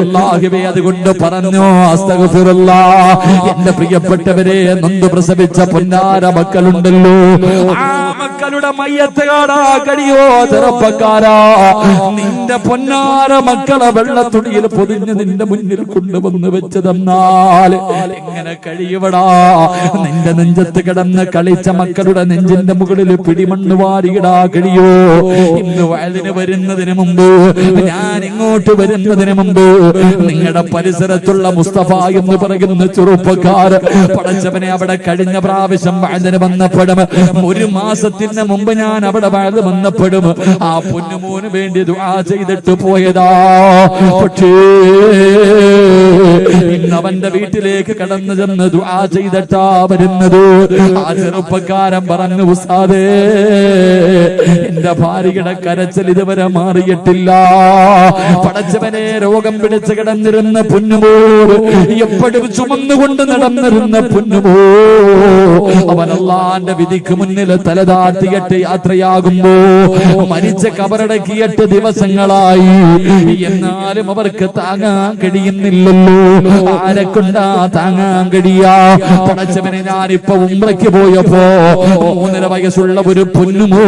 അല്ലാഹുവേ അതുകൊണ്ട് പറഞ്ഞു അസ്തഗ്ഫിറുല്ലാഹ്. എന്റെ പ്രിയപ്പെട്ടവരെ, നൊന്ത് പ്രസവിച്ച പൊന്നാര മക്കളുണ്ടല്ലോ, ആ മക്കളുടെ മയ്യത്ത് കാണാ കഴിയോ ചെറുപ്പക്കാരാ? നിന്റെ പൊന്നാര മക്കളെ വെള്ളത്തുണിയിൽ പൊതിഞ്ഞ് നിന്റെ മുന്നിൽ കൊണ്ടുവന്ന് വെച്ച് തന്നാൽ എങ്ങനെ കഴിയുവടാ? നിന്റെ നെഞ്ചത്ത് കിടന്ന് കളിച്ച മക്കളുടെ നെഞ്ചിന്റെ മുകളിൽ പിടിമണ്ണ് വാരിയിടാ കഴിയോ? ഇന്ന് വയലിന് വരുന്നതിന് മുമ്പ്, ഞാൻ ഇങ്ങോട്ട് വരുന്നതിന് മുമ്പ് നിങ്ങളുടെ പരിസരത്തുള്ള മുസ്തഫ എന്ന് പറയുന്ന ചെറുപ്പക്കാർ പടച്ചവനെ അവിടെ കഴിഞ്ഞ പ്രാവശ്യം വയലിന് വന്നപ്പോഴും 1 മാസത്തിന് വർഷത്തിന് മുമ്പ് ഞാൻ അവിടെ വന്നപ്പോഴും ആ പൊന്നുമോന് വേണ്ടി ദുആ ചെയ്തിട്ട് പോയതാ. പക്ഷേ ഇന്ന് അവന്റെ വീട്ടിലേക്ക് കടന്നു ചെന്ന് ദുആ ചെയ്തിട്ടാ വരുന്നത്. ആ ചെറുപ്പക്കാരൻ പറഞ്ഞു, ഉസ്താദേ, എന്റെ ഭാര്യയുടെ കരച്ചിൽ ഇതുവരെ മാറിയിട്ടില്ല. പടച്ചവനെ, രോഗം പിടിച്ച് കിടന്നിരുന്ന പൊന്നുമോ, എപ്പോഴും ചുമന്നുകൊണ്ട് നടന്നിരുന്ന പൊന്നുമോ, അവൻ അല്ലാഹുവിന്റെ വിധിക്ക് മുന്നിൽ തലതാഴ്ത്തിയിട്ട് യാത്രയാകുമ്പോ മരിച്ച കബറടക്കി 8 ദിവസങ്ങളായി. എന്നാലും അവർക്ക് താങ്ങാൻ കഴിയുന്നില്ലല്ലോ. ആരെക്കൊണ്ടാ താങ്ങാൻ കഴിയാ? പടച്ചവനെ, ഞാനിപ്പോ ഉംറയ്ക്ക് പോയപ്പോ 3.5 വയസ്സുള്ള ഒരു പൊന്നുമോ,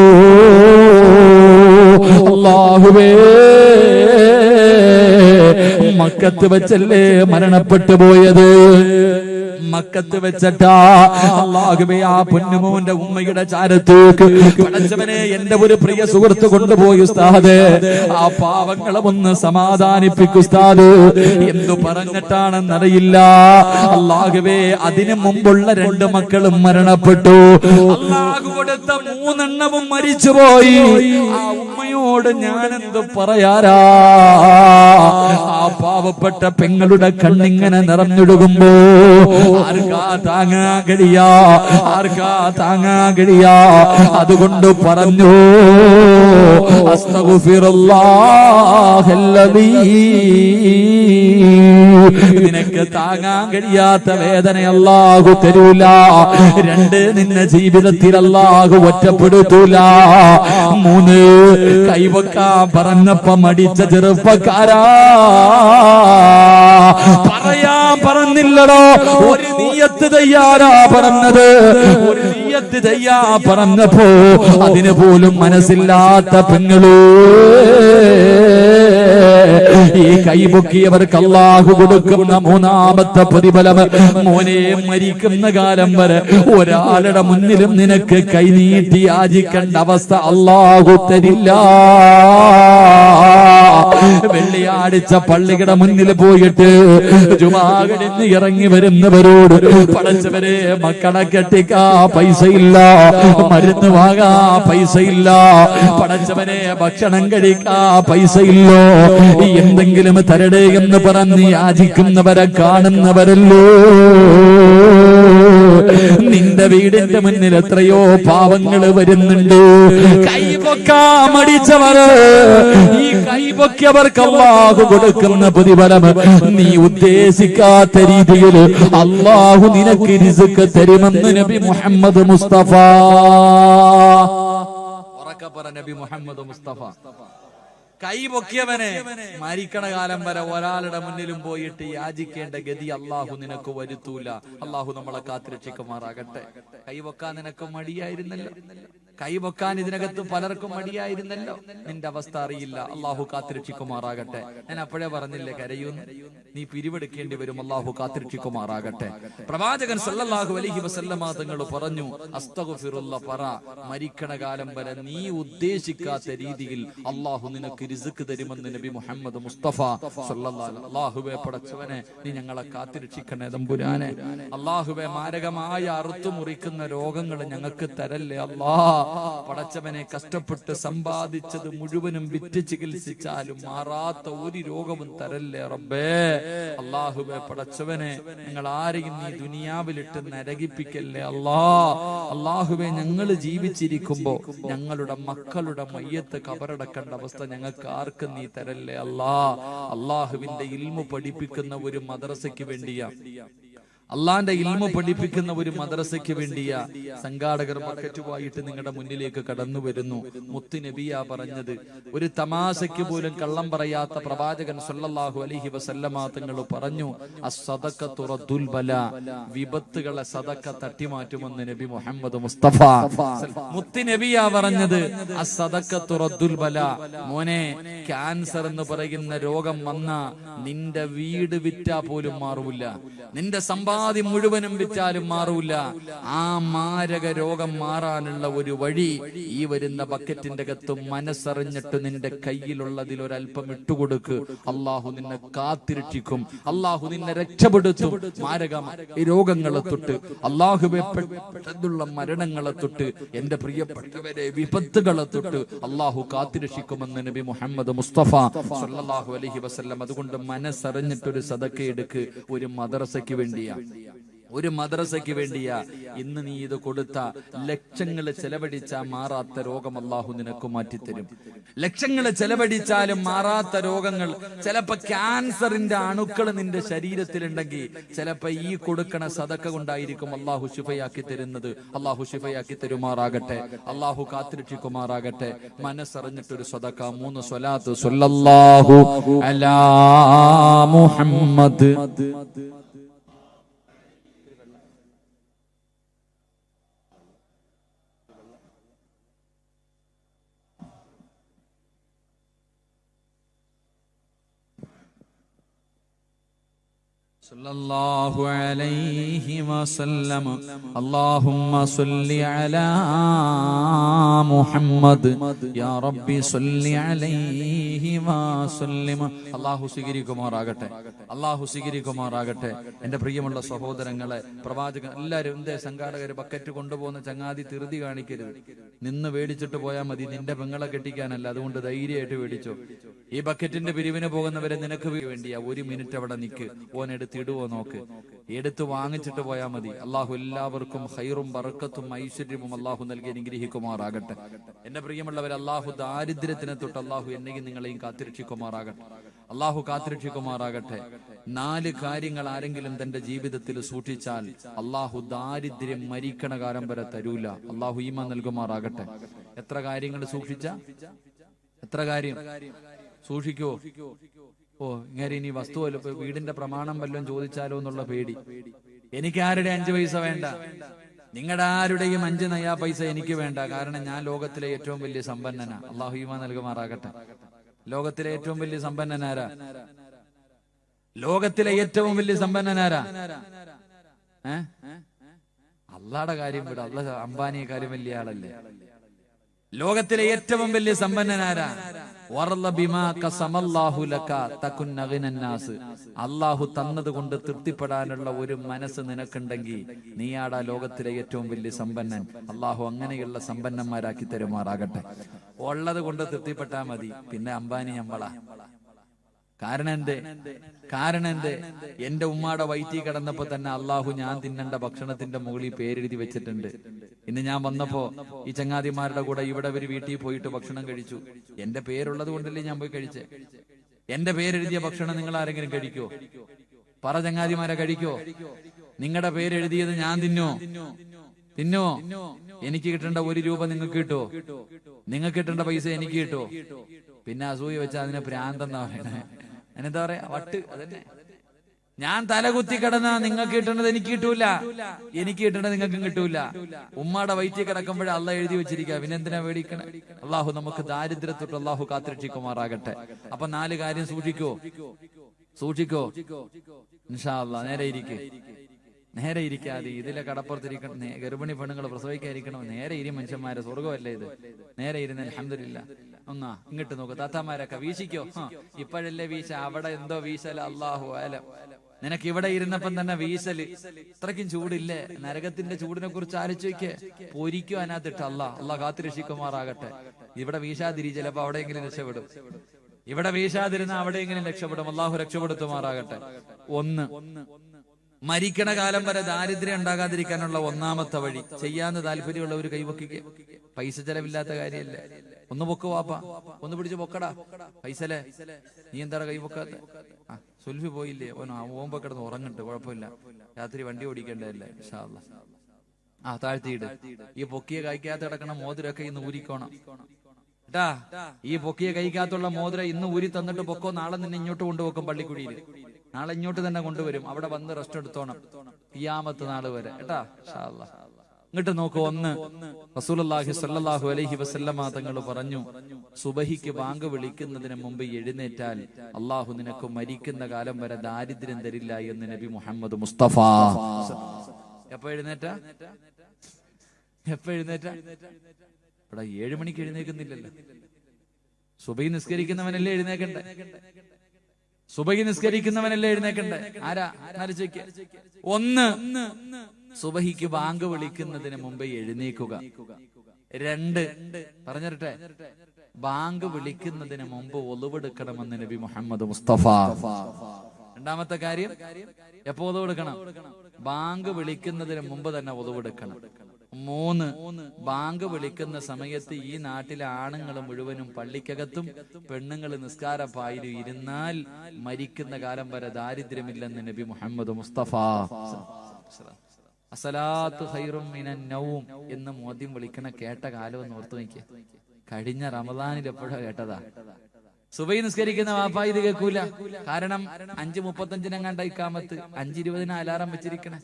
അല്ലാഹുവേ, മക്കത്ത് വെച്ചല്ലേ മരണപ്പെട്ടു പോയത്. മക്കത്ത് വെച്ചിട്ടാ അല്ലാഹുവേ ആ പൊന്നുമോന്റെ ഉമ്മയുടെ ചാരത്തേക്ക് പടച്ചവനെ എന്റെ ഒരു പ്രിയ സുഹൃത്ത് കൊണ്ടുപോയി. ഉസ്താദേ, ആ പാവങ്ങളെ ഒന്ന് സമാധാനിപ്പിക്കു ഉസ്താദ്. എന്തു പറഞ്ഞിട്ടാണെന്നറിയില്ല. അല്ലാഹുവേ, അതിനു മുമ്പുള്ള 2 മക്കളും മരണപ്പെട്ടു. അല്ലാഹു കൊടുത്ത 3 എണ്ണവും മരിച്ചുപോയി. ആ ഉമ്മയോട് ഞാൻ എന്ത് പറയാരാ? ആ പാവപ്പെട്ട പെങ്ങളുടെ കണ്ണിങ്ങനെ നിറഞ്ഞൊടുകുമ്പോ ആർക്കാ താങ്ങാൻ കഴിയാ? ആർക്കാ താങ്ങാൻ കഴിയാ? അതുകൊണ്ട് പറഞ്ഞു, അസ്തഗ്ഫിറുല്ലാഹല്ലദീ, നിനക്ക് താങ്ങാൻ കഴിയാത്ത വേദന അല്ലാഹു തരൂല. 2, നിന്നെ ജീവിതത്തിൽ അല്ലാഹു ഒറ്റപ്പെടുത്തൂല. 3, കൈവക്കാൻ പറഞ്ഞപ്പോ മടിച്ച ചെറുപ്പക്കാരാ, പറയാൻ പറഞ്ഞില്ലടോ. ഒരു നിയ്യത്ത് തയ്യാറാ പറഞ്ഞത്. ഒരു നിയ്യത്ത് തയ്യാ പറഞ്ഞപ്പോ അതിന് പോലും മനസ്സില്ലാത്ത പെങ്ങള്, ഈ കൈപൊക്കിയവർക്ക് അല്ലാഹു കൊടുക്കുന്ന 3ാമത്തെ പ്രതിഫലം, മോനെ, മരിക്കുന്ന കാലം വരെ ഒരാളുടെ മുന്നിലും നിനക്ക് കൈനീട്ടി യാചിക്കേണ്ട അവസ്ഥ അല്ലാഹു തരില്ല. വെള്ളിയാഴ്ച പള്ളിയുടെ മുന്നിൽ പോയിട്ട് ജുമാ കഴിഞ്ഞ് ഇറങ്ങി വരുന്നവരോട്, പടച്ചവരെ, മക്കളെ കെട്ടിക്കാ പൈസയില്ല, മരുന്ന് വാങ്ങാ പൈസയില്ല, പടച്ചവനെ, ഭക്ഷണം കഴിക്കാ പൈസയില്ലോ, എന്തെങ്കിലും തരടേ എന്ന് പറഞ്ഞ് യാചിക്കുന്നവരെ കാണുന്നവരല്ലോ. നിന്റെ വീടിന്റെ മുന്നിൽ എത്രയോ പാവങ്ങൾ വരുന്നുണ്ട്. കൈപൊക്കാ മടിച്ചവര്, ഈ കൈപൊക്കിയവർക്ക് അല്ലാഹു കൊടുക്കുന്ന പ്രതിഫലം നീ ഉദ്ദേശിക്കാത്ത രീതിയിൽ അല്ലാഹു നിനക്ക് റിസ്ക് തരുമെന്ന് നബി മുഹമ്മദ് മുസ്തഫ. നബി മുഹമ്മദ് മുസ്തഫ കൈപൊക്കിയവനെ മരിക്കണ കാലം വരെ ഒരാളുടെ മുന്നിലും പോയിട്ട് യാചിക്കേണ്ട ഗതി അല്ലാഹു നിനക്ക് വരുത്തൂല. അല്ലാഹു നമ്മളെ കാത്തുരക്ഷിക്കുമാറാകട്ടെ. കൈപൊക്കാൻ നിനക്ക് മടിയായിരുന്നല്ലോ, കൈപൊക്കാൻ ഇതിനകത്ത് പലർക്കും മടിയായിരുന്നല്ലോ. നിന്റെ അവസ്ഥ അറിയില്ല. അല്ലാഹു കാത്തുരക്ഷിക്കുമാറാകട്ടെ. ഞാൻ അപ്പോഴേ പറഞ്ഞില്ലേ, കരയൂന്ന്, നീ പിരിവെടുക്കേണ്ടി വരും. അല്ലാഹു കാത്തുരക്ഷിക്കുമാറാകട്ടെ. പ്രവാചകൻ സല്ലല്ലാഹു അലൈഹി വസല്ലമ തങ്ങൾ പറഞ്ഞു, അസ്തഗ്ഫിറുല്ലാഹ് പറ, മരിക്കണ കാലം വരെ നീ ഉദ്ദേശിക്കാത്ത രീതിയിൽ അല്ലാഹു നിനക്ക് റിസ്ക് തരുമെന്ന് നബി മുഹമ്മദ് മുസ്തഫ സല്ലല്ലാഹു അലൈഹി. അല്ലാഹുവേ, പടച്ചവനെ, നീ ഞങ്ങളെ കാത്തുരക്ഷിക്കണേ തമ്പുരാനെ. അല്ലാഹുവേ, മാരകമായ അറുത്തു മുറിക്കുന്ന രോഗങ്ങൾ ഞങ്ങൾക്ക് തരല്ലേ അല്ലാ. പടച്ചവനെ, കഷ്ടപ്പെട്ട് സമ്പാദിച്ചത് മുഴുവനും വിറ്റ് ചികിത്സിച്ചാലും മാറാത്ത ഒരു രോഗവും തരല്ലേ റബ്ബേ. അല്ലാഹുവേ, പടച്ചവനെ, ഞങ്ങൾ ആരെയും നീ ദുനിയാവിലിട്ട് നരകിപ്പിക്കല്ലേ അല്ലാ. അല്ലാഹുവേ, ഞങ്ങൾ ജീവിച്ചിരിക്കുമ്പോ ഞങ്ങളുടെ മക്കളുടെ മയ്യത്ത് കബറടക്കേണ്ട അവസ്ഥ ഞങ്ങൾക്ക് ആർക്കും നീ തരല്ലേ അല്ലാ. അല്ലാഹുവിന്റെ ഇൽമു പഠിപ്പിക്കുന്ന ഒരു മദ്രസയ്ക്ക് വേണ്ടിയാ, അള്ളാന്റെ ഇൽമു പഠിപ്പിക്കുന്ന ഒരു മദ്രസയ്ക്ക് വേണ്ടിയാ സംഘാടകർ ബക്കറ്റുമായിട്ട് നിങ്ങളുടെ മുന്നിലേക്ക് കടന്നു വരുന്നു. മുത്ത് നബിയാ പറഞ്ഞത്. ഒരു തമാശയ്ക്ക് പോലും കള്ളം പറയാത്ത പ്രവാചകൻ സല്ലല്ലാഹു അലൈഹി വസല്ലമ തങ്ങൾ പറഞ്ഞു, അസ്സദഖത്തു റദ്ദുൽ ബലാ, വിപത്തുകളെ സദഖ തട്ടിമാറ്റുമെന്ന് നബി മുഹമ്മദ് മുസ്തഫ. മുത്ത് നബിയാ പറഞ്ഞത്, അസ്സദഖത്തു റദ്ദുൽ ബലാ. മോനെ, ക്യാൻസർ എന്ന് പറയുന്ന രോഗം വന്ന നിന്റെ വീട് വിറ്റാ പോലും മാറൂല, നിന്റെ സമ്പാദ്യം സമ്പാദ്യം മുഴുവനും വിറ്റാലും മാറൂല. ആ മാരക രോഗം മാറാനുള്ള ഒരു വഴി ഈ വരുന്ന ബക്കറ്റിന്റെ അകത്ത് മനസ്സറിഞ്ഞിട്ട് നിന്റെ കയ്യിലുള്ളതിൽ ഒരല്പം ഇട്ടുകൊടുക്ക്. അള്ളാഹു നിന്നെ കാത്തിരക്ഷിക്കും, അള്ളാഹു നിന്നെ രക്ഷപ്പെടുത്തും. മാരക രോഗങ്ങളെ തൊട്ട്, അള്ളാഹുവെ പെട്ടെന്നുള്ള മരണങ്ങളെ തൊട്ട്, എന്റെ പ്രിയപ്പെട്ടവരെ വിപത്തുകളെ തൊട്ട് അള്ളാഹു കാത്തിരക്ഷിക്കുമെന്ന് നബി മുഹമ്മദ് മുസ്തഫ സല്ലല്ലാഹു അലൈഹി വസല്ലം. അതുകൊണ്ട് മനസ്സറിഞ്ഞിട്ടൊരു സദക്ക എടുക്ക്. ഒരു മദ്രസയ്ക്ക് വേണ്ടിയാ, ഒരു മദ്രസയ്ക്ക് വേണ്ടിയാ. ഇന്ന് നീ ഇത് കൊടുത്ത ലക്ഷങ്ങൾ ചെലവഴിച്ചാ മാറാത്ത രോഗം അള്ളാഹു നിനക്ക് മാറ്റിത്തരും. ലക്ഷങ്ങൾ ചെലവഴിച്ചാലും മാറാത്ത രോഗങ്ങൾ, ചിലപ്പോ ക്യാൻസറിന്റെ അണുക്കൾ നിന്റെ ശരീരത്തിലുണ്ടെങ്കിൽ ചിലപ്പോ ഈ കൊടുക്കണ സദക്ക കൊണ്ടായിരിക്കും അള്ളാഹു ശിഫയാക്കി തരുന്നത്. അള്ളാഹു ശിഫയാക്കി തരുമാറാകട്ടെ, അള്ളാഹു കാത്തിരക്ഷിക്കുമാറാകട്ടെ. മനസ്സറിഞ്ഞിട്ടൊരു സദക്ക, 3 സ്വലാത്ത് സ്വല്ലല്ലാഹു അലാ മുഹമ്മദ്. സല്ലല്ലാഹു അലൈഹി വസല്ലം. അല്ലാഹുമ്മ സ്വല്ലി അലാ മുഹമ്മദ് യാ റബ്ബി സ്വല്ലി അലൈഹി വസല്ലം. അല്ലാഹു സ്വീകരിക്കുമാറാകട്ടെ, അല്ലാഹു സ്വീകരിക്കുമാറാകട്ടെ. എന്റെ പ്രിയമുള്ള സഹോദരങ്ങളെ, പ്രവാചകൻ എല്ലാവരും എന്തേ സംഘാടകർ ബക്കറ്റ് കൊണ്ടുപോകുന്ന ചങ്ങാതി ധൃതി കാണിക്കരുത്. നിന്ന് മേടിച്ചിട്ട് പോയാൽ മതി, നിന്റെ പെങ്ങളെ കെട്ടിക്കാനല്ല. അതുകൊണ്ട് ധൈര്യമായിട്ട് മേടിച്ചോ. ഈ ബക്കറ്റിന്റെ പിരിവിന് പോകുന്നവരെ നിനക്ക് വേണ്ടിയാ. 1 മിനിറ്റ് അവിടെ നിൽക്ക്, ഓനെടുത്ത് ഇടുവോ നോക്ക്, എടുത്ത് വാങ്ങിച്ചിട്ട് പോയാൽ മതി. അള്ളാഹു എല്ലാവർക്കും ഖൈറും ബറക്കത്തും ഐശ്വര്യവും അള്ളാഹു നൽകി അനുഗ്രഹിക്കുമാറാകട്ടെ. എന്റെ പ്രിയമുള്ളവർ, അള്ളാഹു ദാരിദ്ര്യത്തിനെ തൊട്ട് അള്ളാഹു എന്നെയും നിങ്ങളെയും കാത്തിരക്ഷിക്കുമാറാകട്ടെ, അള്ളാഹു കാത്തിരക്ഷിക്കുമാറാകട്ടെ. 4 കാര്യങ്ങൾ ആരെങ്കിലും തന്റെ ജീവിതത്തിൽ സൂക്ഷിച്ചാൽ അള്ളാഹു ദാരിദ്ര്യം മരിക്കണ കാലം വരെ തരൂല. അള്ളാഹു ഈമാൻ നൽകുമാറാകട്ടെ. എത്ര കാര്യങ്ങൾ സൂക്ഷിച്ച, എത്ര കാര്യം സൂക്ഷിക്കോ? ഓ, ഇങ്ങനെ ഇനി വസ്തു വീടിന്റെ പ്രമാണം വല്ലതും ചോദിച്ചാലോ എന്നുള്ള പേടി. എനിക്ക് ആരുടെ 5 പൈസ വേണ്ട, നിങ്ങളുടെ ആരുടെയും 5 നയാ പൈസ എനിക്ക് വേണ്ട. കാരണം ഞാൻ ലോകത്തിലെ ഏറ്റവും വലിയ സമ്പന്നനാ. അള്ളാഹു ഈമാൻ നൽകുമാറാകട്ടെ. ലോകത്തിലെ ഏറ്റവും വലിയ സമ്പന്നനാരാ? ലോകത്തിലെ ഏറ്റവും വലിയ സമ്പന്നനാരാ? അള്ളാടെ കാര്യം വിട, അള്ള അംബാനിയെ കാര്യം വലിയ ആളല്ലേ. ലോകത്തിലെ ഏറ്റവും വലിയ സമ്പന്നനാരാ? അള്ളാഹു തന്നത് കൊണ്ട് തൃപ്തിപ്പെടാനുള്ള ഒരു മനസ്സ് നിനക്കുണ്ടെങ്കിൽ നീയാടാ ലോകത്തിലെ ഏറ്റവും വലിയ സമ്പന്നൻ. അള്ളാഹു അങ്ങനെയുള്ള സമ്പന്നന്മാരാക്കി തരുമാറാകട്ടെ. ഉള്ളത് കൊണ്ട് തൃപ്തിപ്പെട്ടാ മതി, പിന്നെ അംബാനി നമ്മളാ. കാരണം എന്തേ? എന്റെ ഉമ്മാടെ വയറ്റി കിടന്നപ്പോ തന്നെ അള്ളാഹു ഞാൻ തിന്നേണ്ട ഭക്ഷണത്തിന്റെ മുകളിൽ പേരെഴുതി വെച്ചിട്ടുണ്ട്. ഇന്ന് ഞാൻ വന്നപ്പോ ഈ ചങ്ങാതിമാരുടെ കൂടെ ഇവിടെ ഒരു വീട്ടിൽ പോയിട്ട് ഭക്ഷണം കഴിച്ചു. എന്റെ പേരുള്ളത് കൊണ്ടല്ലേ ഞാൻ പോയി കഴിച്ചേ. എന്റെ പേരെഴുതിയ ഭക്ഷണം നിങ്ങൾ ആരെങ്കിലും കഴിക്കോ? പറ ചങ്ങാതിമാരെ, കഴിക്കോ? നിങ്ങളുടെ പേരെഴുതിയത് ഞാൻ തിന്നോ? എനിക്ക് കിട്ടേണ്ട 1 രൂപ നിങ്ങൾക്ക് കിട്ടോ? നിങ്ങൾക്ക് കിട്ടേണ്ട പൈസ എനിക്ക് കിട്ടോ? പിന്നെ അസൂയ വെച്ചാ അതിനെ ഭ്രാന്തെന്നാ പറയണേ. അതിനെന്താ പറയാ? വട്ട്. അതന്നെ. ഞാൻ തലകുത്തി കിടന്ന നിങ്ങൾക്ക് കിട്ടേണ്ടത് എനിക്ക് കിട്ടൂല, എനിക്ക് കിട്ടേണ്ടത് നിങ്ങൾക്കും കിട്ടൂല. ഉമ്മാടെ വയറ്റിൽ കിടക്കുമ്പോഴേ അള്ളാഹ് എഴുതി വെച്ചിരിക്കുക, പിന്നെ എന്തിനാ മേടിക്കണേ? അള്ളാഹു നമുക്ക് ദാരിദ്ര്യത്തൊട്ട് അള്ളാഹു കാത്തിരക്ഷിക്കുമാറാകട്ടെ. അപ്പൊ 4 കാര്യം സൂക്ഷിക്കോ. ഇൻഷാ അള്ളാഹ് നേരെ ഇരിക്കാതെ ഇതിലെ കടപ്പുറത്തിരിക്കണം. ഗർഭിണി പെണ്ണുങ്ങൾ പ്രസവിക്കാതിരിക്കണോ? നേരെ ഇരി മനുഷ്യന്മാരെ, സ്വർഗമല്ലേ ഇത്? നേരെ ഇരുന്ന് അൽഹംദുലില്ലാ. ഒന്നാ ഇങ്ങോട്ട് നോക്കൂ, താത്താമാരൊക്കെ വീശിക്കോ. ഇപ്പോഴല്ലേ വീശ, അവിടെ എന്തോ വീശല. അല്ലാഹു അലം. നിനക്ക് ഇവിടെ ഇരുന്നപ്പം തന്നെ വീശല്. ഇത്രയ്ക്കും ചൂടില്ലേ? നരകത്തിന്റെ ചൂടിനെ കുറിച്ച് ആലോചിക്കേ. പൊരിക്കോ അതിനകത്തിട്ട്. അള്ളാഹ് കാത്തിരക്ഷിക്കുമാറാകട്ടെ. ഇവിടെ വീശാതിരി, ചിലപ്പോ അവിടെയെങ്കിലും രക്ഷപ്പെടും. ഇവിടെ വീശാതിരുന്ന അവിടെയെങ്കിലും രക്ഷപ്പെടും. അള്ളാഹു രക്ഷപ്പെടുത്തുമാറാകട്ടെ. 1, മരിക്കണ കാലം വരെ ദാരിദ്ര്യം ഉണ്ടാകാതിരിക്കാനുള്ള 1ാമത്തെ വഴി, ചെയ്യാന്ന് താല്പര്യമുള്ളവർ കൈവക്കിക്ക്. പൈസ ചെലവില്ലാത്ത കാര്യമല്ലേ. ഒന്ന് പൊക്ക് വാപ്പ, ഒന്ന് പിടിച്ച് പൊക്കടാ. പൈസല്ലേ, നീ എന്താ കൈവക്കാത്ത? സുൽഫി പോയില്ലേ? ഓമ്പോ കിടന്ന് ഉറങ്ങട്ട്, കുഴപ്പമില്ല. രാത്രി വണ്ടി ഓടിക്കണ്ടല്ലേ. ഇൻഷാ അല്ലാഹ്. താഴ്ത്തിയിട്. ഈ പൊക്കിയ കൈക്കകത്ത് കിടക്കണ മോതിരൊക്കെ ഇന്ന് ഊരിക്കോണം കേട്ടാ. ഈ പൊക്കിയ കൈക്കകത്തുള്ള മോതിര ഇന്ന് ഊരി തന്നിട്ട് പൊക്കോ. നാളെ നിന്നെ ഇങ്ങോട്ട് കൊണ്ടുപോക്കും പള്ളിക്കുടിയിൽ. നാളെ ഇങ്ങോട്ട് തന്നെ കൊണ്ടുവരും. അവിടെ വന്ന് റെസ്റ്റ് എടുത്തോണം ഖിയാമത്ത് നാൾ വരെ കേട്ടാ. ഇൻഷാ അല്ലാഹ്. ഇങ്ങോട്ട് നോക്കൂ. ഒന്ന്, റസൂലുള്ളാഹി സ്വല്ലല്ലാഹു അലൈഹി വസല്ലമ തങ്ങൾ പറഞ്ഞു, സുബഹിക്ക് ബാങ്ക് വിളിക്കുന്നതിന് മുമ്പ് എഴുന്നേറ്റാൽ അള്ളാഹു നിനക്ക് മരിക്കുന്ന കാലം വരെ ദാരിദ്ര്യം തരില്ല എന്ന് നബി മുഹമ്മദ് മുസ്തഫ. എപ്പോ എഴുന്നേറ്റ? ഇവിടെ 7 മണിക്ക് എഴുന്നേക്കുന്നില്ലല്ലോ. സുബഹി നിസ്കരിക്കുന്നവനല്ലേ എഴുന്നേക്കണ്ടേ? ആരാ ആലോചിക്കുക. ഒന്ന്, സുബഹിക്ക് ബാങ്ക് വിളിക്കുന്നതിന് മുമ്പ് എഴുന്നേക്കുക. 2, പറഞ്ഞിരട്ടെ, ബാങ്ക് വിളിക്കുന്നതിന് മുമ്പ് ഒളുവെടുക്കണമെന്ന് നബി മുഹമ്മദ് മുസ്തഫ. രണ്ടാമത്തെ കാര്യം, എപ്പോ ഒളുവെടുക്കണം? ബാങ്ക് വിളിക്കുന്നതിന് മുമ്പ് തന്നെ ഒളുവെടുക്കണം. 3, ബാങ്ക് വിളിക്കുന്ന സമയത്ത് ഈ നാട്ടിലെ ആണുങ്ങൾ മുഴുവനും പള്ളിക്കകത്തും പെണ്ണുങ്ങൾ നിസ്കാരപ്പായിലും ഇരുന്നാൽ മരിക്കുന്ന കാലം വരെ ദാരിദ്ര്യമില്ലെന്ന് നബി മുഹമ്മദ് മുസ്തഫ. അസലാത്തു ഖൈറും മിനൻ നൗം എന്ന് മോദ്യം വിളിക്കണ കേട്ട കാലം എന്ന് ഓർത്തു നോക്കിയ. കഴിഞ്ഞ റമദാനിൽ എപ്പോഴാ കേട്ടതാ? സുബഹി നിസ്കരിക്കുന്ന വാപ്പ ഇത് കേൾക്കൂല. കാരണം 5:35 ഇഖാമത്ത്, 5:20 അലാറം വെച്ചിരിക്കണേ.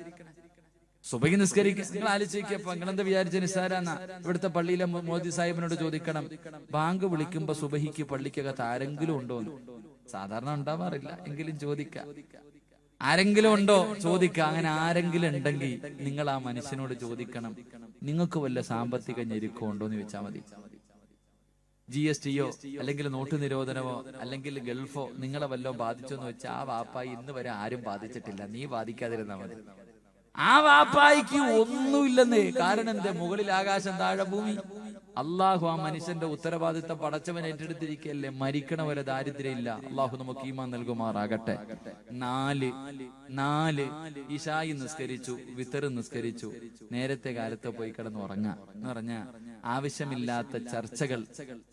സുബഹി നിസ്കരിക്കുക. നിങ്ങൾ ആലോചിക്കപ്പോ നിങ്ങളെന്താ വിചാരിച്ച നിസ്സാരാന്നാ? ഇവിടുത്തെ പള്ളിയിലെ മോദി സാഹിബിനോട് ചോദിക്കണം, ബാങ്ക് വിളിക്കുമ്പോ സുബഹിക്ക് പള്ളിക്കകത്ത് ആരെങ്കിലും ഉണ്ടോന്ന്. സാധാരണ ഉണ്ടാവാറില്ല, എങ്കിലും ചോദിക്കാം. ആരെങ്കിലും ഉണ്ടോ ചോദിക്കുക. അങ്ങനെ ആരെങ്കിലും ഉണ്ടെങ്കിൽ നിങ്ങൾ ആ മനുഷ്യനോട് ചോദിക്കണം, നിങ്ങൾക്ക് വല്ല സാമ്പത്തിക ഞെരുക്കോ ഉണ്ടോ എന്ന് ചോദിച്ചാൽ മതി. GSTയോ അല്ലെങ്കിൽ നോട്ട് നിരോധനമോ അല്ലെങ്കിൽ ഗൾഫോ നിങ്ങളെ വല്ലോ ബാധിച്ചോന്ന് വെച്ചാൽ ആ വാപ്പായി ഇന്ന് വരെ ആരും ബാധിച്ചിട്ടില്ല, നീ ബാധിക്കാതിരുന്നാ മതി. ആ വാപ്പായിക്ക് ഒന്നുമില്ലെന്നേ. കാരണം എന്റെ മുകളിൽ ആകാശം താഴെ ഭൂമി. അള്ളാഹു ആ മനുഷ്യന്റെ ഉത്തരവാദിത്തം പടച്ചവൻ ഏറ്റെടുത്തിരിക്കല്ലേ. മരിക്കണവരെ ദാരിദ്ര്യം ഇല്ല. അള്ളാഹു നമുക്ക് ഈമാൻ നൽകുമാറാകട്ടെ. 4 ഇശായി നിസ്കരിച്ചു, വിത്തർ നിസ്കരിച്ചു, നേരത്തെ കാലത്ത് പോയി കിടന്ന് ഉറങ്ങാം എന്ന് പറഞ്ഞ ആവശ്യമില്ലാത്ത ചർച്ചകൾ,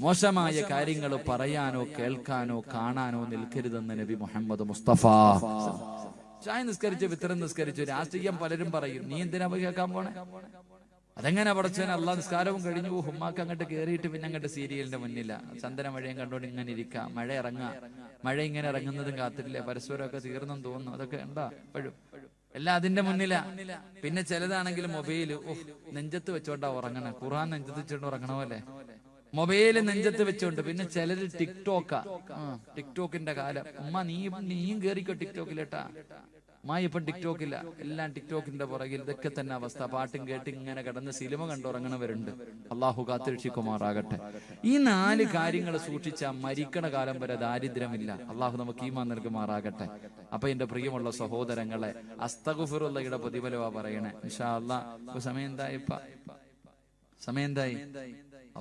മോശമായ കാര്യങ്ങൾ പറയാനോ കേൾക്കാനോ കാണാനോ നിൽക്കരുതെന്ന് നബി മുഹമ്മദ് മുസ്തഫ. ചായ നിസ്കരിച്ചു, വിത്തരം നിസ്കരിച്ചു. രാഷ്ട്രീയം പലരും പറയും, നീ എന്തിനാ പോയി കേൾക്കാൻ പോണേ? അതെങ്ങനെ പഠിച്ചവൻ? അള്ളാഹ് നിസ്കാരവും കഴിഞ്ഞു, ഹുമ്മാക്ക് അങ്ങോട്ട് കയറിയിട്ട് പിന്നെ അങ്ങോട്ട് സീരിയലിന്റെ മുന്നില്ല. ചന്ദന മഴയും കണ്ടോണ്ട് ഇങ്ങനെ ഇരിക്കാം. മഴ ഇങ്ങനെ ഇറങ്ങുന്നതും കാത്തില്ലേ, പരസ്പരമൊക്കെ തീർന്നെന്ന് തോന്നുന്നു. അതൊക്കെ എന്താ എപ്പോഴും എല്ലാം അതിന്റെ മുന്നിലാ. പിന്നെ ചിലതാണെങ്കിൽ മൊബൈല് നെഞ്ചത്ത് വെച്ചോണ്ടാ ഉറങ്ങണേ. ഖുർആൻ നെഞ്ചത്ത് വെച്ചോണ്ട് ഉറങ്ങണമല്ലേ, മൊബൈല് നെഞ്ചത്ത് വെച്ചോണ്ട്. പിന്നെ ചിലര് ടിക്ടോക്കിന്റെ കാലം. ഉമ്മ നീയും കേറിക്കോ ടിക്ടോക്കിലേട്ടാ. ഇപ്പം ടിക്ടോക്കില്ല, എല്ലാം ടിക്ടോക്കിന്റെ പുറകിൽ. ഇതൊക്കെ തന്നെ അവസ്ഥ. പാട്ടും കേട്ട് ഇങ്ങനെ കിടന്ന് സിനിമ കണ്ടുറങ്ങണവരുണ്ട്. അള്ളാഹു കാത്തിരക്ഷിക്കുമാറാകട്ടെ. ഈ 4 കാര്യങ്ങൾ സൂക്ഷിച്ചാൽ മരിക്കണ കാലം വരെ ദാരിദ്ര്യമില്ല. അള്ളാഹു നമുക്ക് ഈമാൻ നൽകുമാറാകട്ടെ. അപ്പൊ എന്റെ പ്രിയമുള്ള സഹോദരങ്ങളെ, അസ്തഗ്ഫിറുള്ളയുടെ പ്രതിഫലവാ പറയണേ ഇൻഷാ അല്ലാഹ്. സമയം എന്തായി?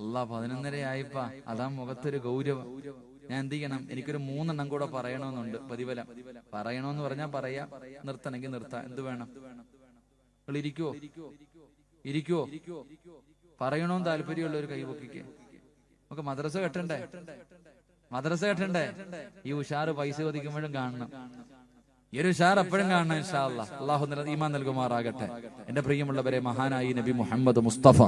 അല്ലാഹ് 11:30 ആയിപ്പാ. അതാ മുഖത്തൊരു ഗൗരവം. ഞാൻ എന്ത് ചെയ്യണം? എനിക്കൊരു 3 എണ്ണം കൂടെ പറയണമെന്നുണ്ട്. പ്രതിഫലം പറയണമെന്ന് പറഞ്ഞാൽ പറയാ, നിർത്തണമെങ്കിൽ നിർത്താം. എന്ത് വേണം? നിങ്ങൾ ഇരിക്കുവോ? പറയണമെന്ന് താല്പര്യമുള്ള ഒരു കൈപൊക്കിക്ക്. നമുക്ക് മദ്രസ കെട്ടണ്ടേ? ഈ ഉഷാറ് പൈസ ഒതുക്കുമ്പോഴും കാണണം. ഈ ഒരു ഉഷാർ എപ്പോഴും കാണണം ഇൻഷാ അല്ലാഹ്. അല്ലാഹു ഈമാൻ നൽകുമാറാകട്ടെ. എന്റെ പ്രിയമുള്ളവരെ, മഹാനായി നബി മുഹമ്മദ് മുസ്തഫ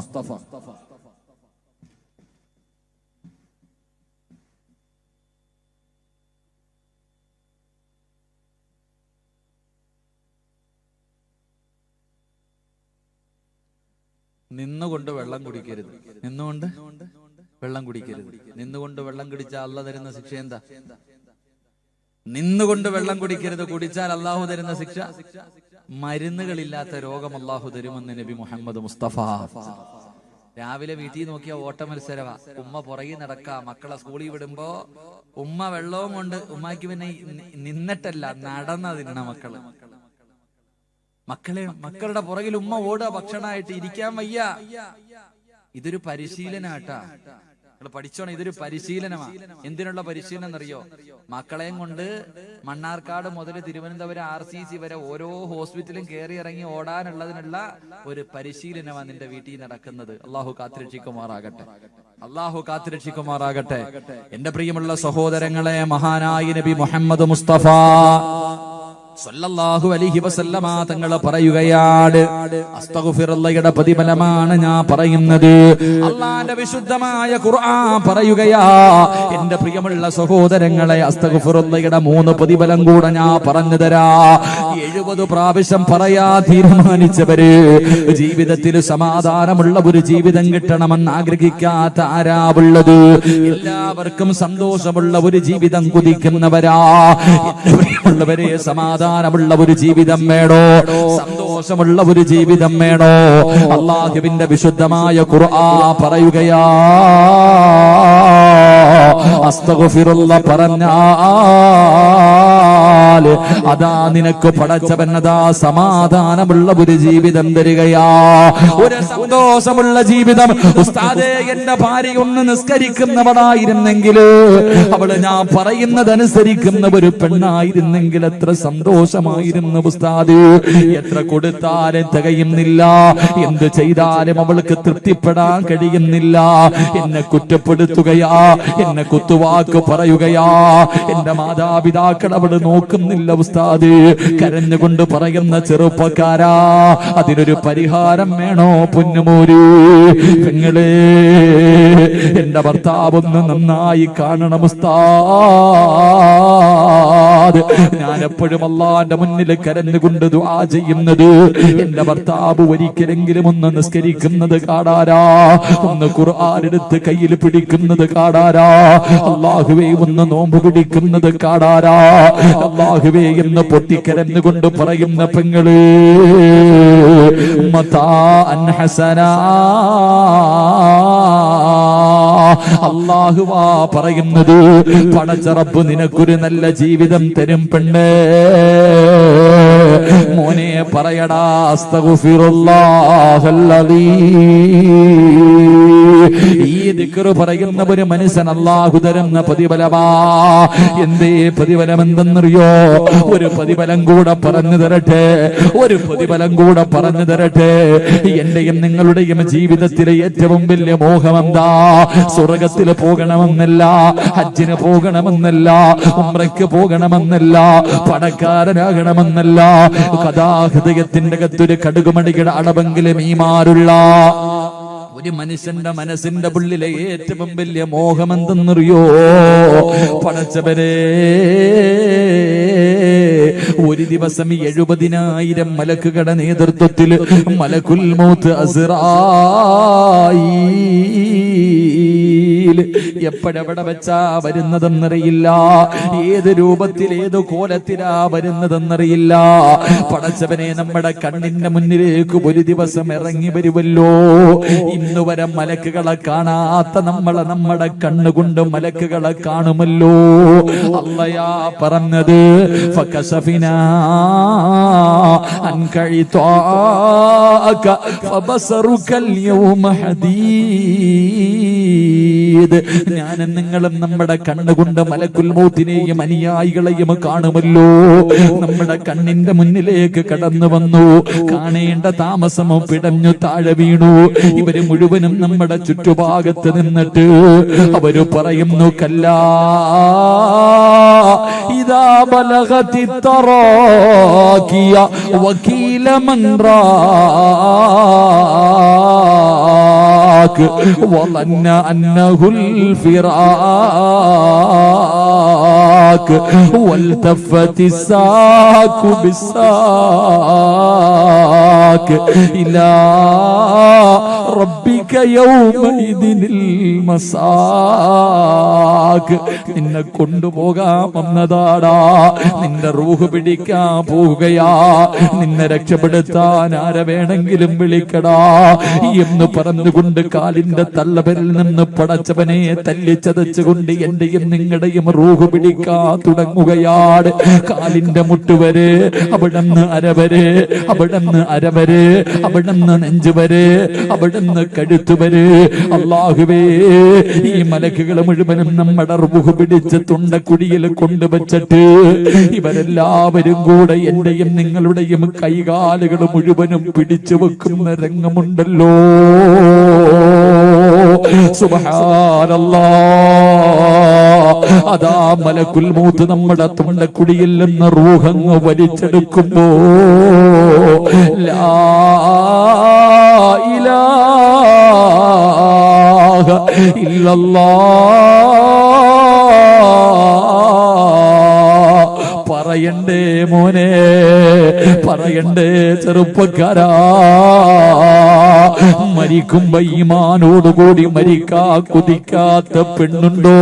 നിന്നുകൊണ്ട് വെള്ളം കുടിക്കരുത്. നിന്നുകൊണ്ട് വെള്ളം കുടിച്ചാൽ അള്ളാഹു തരുന്ന ശിക്ഷ എന്താ? നിന്നുകൊണ്ട് വെള്ളം കുടിക്കരുത്. കുടിച്ചാൽ അള്ളാഹു തരുന്ന ശിക്ഷ മരുന്നുകളില്ലാത്ത രോഗം അള്ളാഹു തരുമെന്ന് നബി മുഹമ്മദ് മുസ്തഫ. രാവിലെ വീട്ടിൽ നോക്കിയ ഓട്ട മത്സരവാ. ഉമ്മ പുറകിൽ നടക്കാ. മക്കളെ സ്കൂളിൽ വിടുമ്പോ ഉമ്മ വെള്ളവും കൊണ്ട്, ഉമ്മയ്ക്ക് പിന്നെ നിന്നിട്ടല്ല നടന്ന തിന്നണ മക്കളുടെ പുറകിൽ ഉമ്മ ഓടുക ഭക്ഷണമായിട്ട്. ഇരിക്കാൻ വയ്യ. ഇതൊരു പരിശീലനാട്ടാ. നിങ്ങൾ പഠിച്ചോണം, ഇതൊരു പരിശീലനമാണ്. എന്തിനുള്ള പരിശീലനം എന്നറിയോ? മക്കളെയും കൊണ്ട് മണ്ണാർക്കാട് മുതൽ തിരുവനന്തപുരം RCC വരെ ഓരോ ഹോസ്പിറ്റലും കയറി ഇറങ്ങി ഓടാനുള്ളതിനുള്ള ഒരു പരിശീലനമാണ് നിന്റെ വീട്ടിൽ നടക്കുന്നത്. അള്ളാഹു കാത്തിരക്ഷിക്കുമാറാകട്ടെ. എന്റെ പ്രിയമുള്ള സഹോദരങ്ങളെ, മഹാനായ നബി മുഹമ്മദ് മുസ്തഫ സല്ലല്ലാഹു അലൈഹി വസല്ലമ തങ്ങൾ പറയുകയാണ്, അസ്തഗ്ഫിറുള്ളയുടെ പ്രതിഫലമാണ് ഞാൻ പറയുന്നത്. അല്ലാഹുവിന്റെ വിശുദ്ധമായ ഖുർആൻ പറയുകയാ. എന്റെ പ്രിയമുള്ള സഹോദരങ്ങളെ, അസ്തഗ്ഫിറുള്ളയുടെ 3 പ്രതിഫലം കൂടെ ഞാൻ പറഞ്ഞു തരാ. 70 പ്രാവശ്യം പറയാ തീരുമാനിച്ചവര് ജീവിതത്തിൽ സമാധാനമുള്ള ഒരു ജീവിതം കിട്ടണമെന്ന് ആഗ്രഹിക്കാത്ത ആരാവുള്ളത്? എല്ലാവർക്കും സന്തോഷമുള്ള ഒരു ജീവിതം കുതിക്കുന്നവരാ. ഉള്ളവരെ സമാധാനമുള്ള ഒരു ജീവിതം വേണോ? സന്തോഷമുള്ള ഒരു ജീവിതം വേണോ? അല്ലാഹുവിന്റെ വിശുദ്ധമായ ഖുർആൻ പറയുകയാ, അസ്തഗ്ഫിറുല്ലാഹ് പറഞ്ഞാൽ അതാ നിനക്ക് പടച്ചവനതാ സമാധാനമുള്ള ഒരു ജീവിതം തരികയാ, ഒരു സന്തോഷമുള്ള ജീവിതം. ഉസ്താദേ, എന്റെ ഭാര്യ ഒന്ന് നിസ്കരിക്കുന്നവളായിരുന്നെങ്കിൽ, അവള് ഞാൻ പറയുന്നതനുസരിക്കുന്ന ഒരു പെണ്ണായിരുന്നെങ്കിൽ എത്ര സന്തോഷമായിരുന്നു ഉസ്താദ്. എത്ര കൊടുത്താലും തികയുന്നില്ല, എന്ത് ചെയ്താലും അവൾക്ക് തൃപ്തിപ്പെടാൻ കഴിയുന്നില്ല. എന്നെ കുറ്റപ്പെടുത്തുകയാ, എന്നെ കുത്തുവാക്ക് പറയുകയാ. എന്റെ മാതാപിതാക്കൾ അവള് നോക്കുന്നില്ല ഉസ്താദ്. കരഞ്ഞുകൊണ്ട് പറയുന്ന ചെറുപ്പക്കാരാ, അതിനൊരു പരിഹാരം വേണോ പൊന്നുമോര്? പെങ്ങളെ, എന്റെ ഭർത്താവ് ഒന്ന് നന്നായി കാണണം ഉസ്താദ്. ഞാൻ എപ്പോഴും അല്ലാഹുവിന്റെ മുന്നിൽ കരഞ്ഞുകൊണ്ട് ദുആ ചെയ്യുന്നത്, എന്റെ ഭർത്താവ് ഒരിക്കലെങ്കിലും ഒന്ന് നിസ്കരിക്കുന്നത് കാണാരാ, ഒന്ന് ഖുർആൻ എടുത്ത് കയ്യിൽ പിടിക്കുന്നത് കാണാരാ, അല്ലാഹുവേ ഒന്ന് നോമ്പ് പിടിക്കുന്നത് കാണാരാ, അല്ലാഹുവേ എന്ന് പൊട്ടിക്കരഞ്ഞുകൊണ്ട് പറയുന്ന പെങ്ങള് മതാഅൻ ഹസനാ. അല്ലാഹുവാ പറയുന്നത്, പടച്ച റബ്ബ് നിനക്കൊരു നല്ല ജീവിതം തരും പെണ്ണേ. മോനെ പറയടാ, ഈ ദിക്ർ പറയുന്ന ഒരു മനുഷ്യൻ അല്ലാഹു തരുന്ന പ്രതിഫലമാ. എന്തേ പ്രതിഫലം എന്തെന്നറിയോ? ഒരു പ്രതിഫലം കൂടെ പറഞ്ഞു തരട്ടെ, ഒരു പ്രതിഫലം കൂടെ പറഞ്ഞു തരട്ടെ. എന്റെയും നിങ്ങളുടെയും ജീവിതത്തിലെ ഏറ്റവും വലിയ മോഹം എന്താ? സ്വർഗത്തിൽ പോകണമെന്നല്ല, ഹജ്ജിന് പോകണമെന്നല്ല, ഉംറയ്ക്ക് പോകണമെന്നല്ല, പണക്കാരനാകണമെന്നല്ല. കഥാഹൃദയത്തിന്റെ അകത്തൊരു കടുകുമണിയുടെ അളവെങ്കിലും ഈമാനുള്ള ഒരു മനുഷ്യന്റെ മനസ്സിന്റെ ഉള്ളിലെ ഏറ്റവും വലിയ മോഹം എന്തെന്നറിയോ? പടച്ചവരെ, ഒരു ദിവസം 70,000 മലക്കുകളുടെ നേതൃത്വത്തിൽ മലക്കുൽ മൗത്ത് അസ്റായീൽ എപ്പോഴെവിടെ വെച്ചാ വരുന്നതെന്നറിയില്ല, ഏത് രൂപത്തിൽ ഏത് കോലത്തിലാ വരുന്നതെന്നറിയില്ല. പടച്ചവനെ, നമ്മുടെ കണ്ണിന്റെ മുന്നിലേക്ക് ഒരു ദിവസം ഇറങ്ങി വരുമല്ലോ. ഇന്ന് വരെ മലക്കുകളെ കാണാത്ത നമ്മളെ നമ്മുടെ കണ്ണുകൊണ്ട് മലക്കുകളെ കാണുമല്ലോ. അല്ലയാ പറഞ്ഞത്, ഫകശഫിനാ അൻകഇതാക ഫബസറുകൽ യൗമ ഹദീദ്. ഞാനും നിങ്ങളും നമ്മുടെ കണ്ണുകൊണ്ട് മലക്കുൽ മൗത്തിനെയും അനുയായികളെയും കാണുമല്ലോ. നമ്മുടെ കണ്ണിന്റെ മുന്നിലേക്ക് കടന്നു വന്നു, കാണേണ്ട താമസമോ പിടഞ്ഞു താഴെ വീണു. ഇവര് മുഴുവനും നമ്മുടെ ചുറ്റുഭാഗത്ത് നിന്നിട്ട് അവര് പറയുന്നു, കല്ലാ ഇദാ ബലഗതി തറാകിയ വകീല മൻ റാക് വളന്ന അന്നഹുൽ ഫിറാക് വൽതഫതി സാകു ബിസാക് ഇലാ റബ്ബിക യൗമഇദിനിൽ മസാക്. നിന്നെ കൊണ്ടുപോകാൻ വന്നതാടാ, നിന്റെ റൂഹ് പിടിക്കാൻ പോവുകയാ, നിന്നെ രക്ഷപ്പെടുത്താൻ ആരെ വേണമെങ്കിലും വിളിക്കടാ എന്ന് പറഞ്ഞുകൊണ്ട് കാലിന്റെ തള്ളവരിൽ നിന്ന് പടച്ചവനെ തല്ലിച്ചതച്ചുകൊണ്ട് എന്റെയും നിങ്ങളുടെയും റൂഹ് പിടിക്കാൻ തുടങ്ങുകയാണ്. കാലിന്റെ മുട്ടുവരെ, അവിടുന്ന് അരവരെ, അവിടുന്ന് അരവരെ, അവിടുന്ന് നെഞ്ചുവരെ, അവിടുന്ന് കഴുത്തുവരെ. അല്ലാഹുവേ, ഈ മലക്കുകൾ മുഴുവനും നമ്മുടെ റൂഹ് പിടിച്ച് തൊണ്ടക്കുടിയിൽ കൊണ്ടുവച്ചിട്ട് ഇവരെല്ലാവരും കൂടെ എന്റെയും നിങ്ങളുടെയും കൈകാലുകൾ മുഴുവനും പിടിച്ചു വെക്കുന്ന രംഗമുണ്ടല്ലോ. സുബ്ഹാനല്ലാഹ്. അതാ മലക്കുൽ മൗത്ത് നമ്മുടെ തൊണ്ടക്കുടിയിൽ നിന്ന് റൂഹങ്ങ് വലിച്ചെടുക്കുമ്പോ ലാ ഇലാഹ ഇല്ലല്ലാഹ് പറയണ്ടേ മോനെ? പറയണ്ടേ ചെറുപ്പക്കാരാ, മരിക്കുമ്പോ ഈമാനോടുകൂടി മരിക്കാ കുതിക്കാത്ത പെണ്ണുണ്ടോ?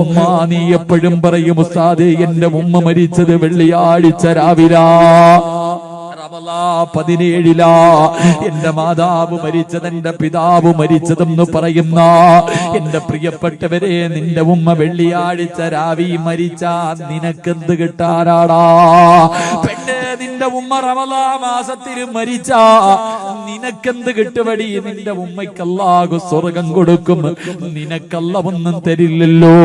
ഉമ്മ നീ എപ്പോഴും പറയും ഉസ്താദേ എന്റെ ഉമ്മ മരിച്ചത് വെള്ളിയാഴ്ച രാവിലാ, 17 എന്റെ മാതാവ് മരിച്ചത് എന്റെ പിതാവ് മരിച്ചതെന്ന് പറയുന്ന എന്റെ പ്രിയപ്പെട്ടവരെ, നിന്റെ ഉമ്മ വെള്ളിയാഴ്ച രാവി മരിച്ചാ നിനക്കെന്ത് കിട്ടാനാടാ? പെണ്ണെ, നിന്റെ ഉമ്മ റമളാൻ മാസത്തിൽ മരിച്ചാ നിനക്കെന്ത് കിട്ടുവടി? നിന്റെ ഉമ്മയ്ക്ക് അല്ലാഹു സ്വർഗം കൊടുക്കും, നിനക്കല്ല ഒന്നും തരില്ലല്ലോ.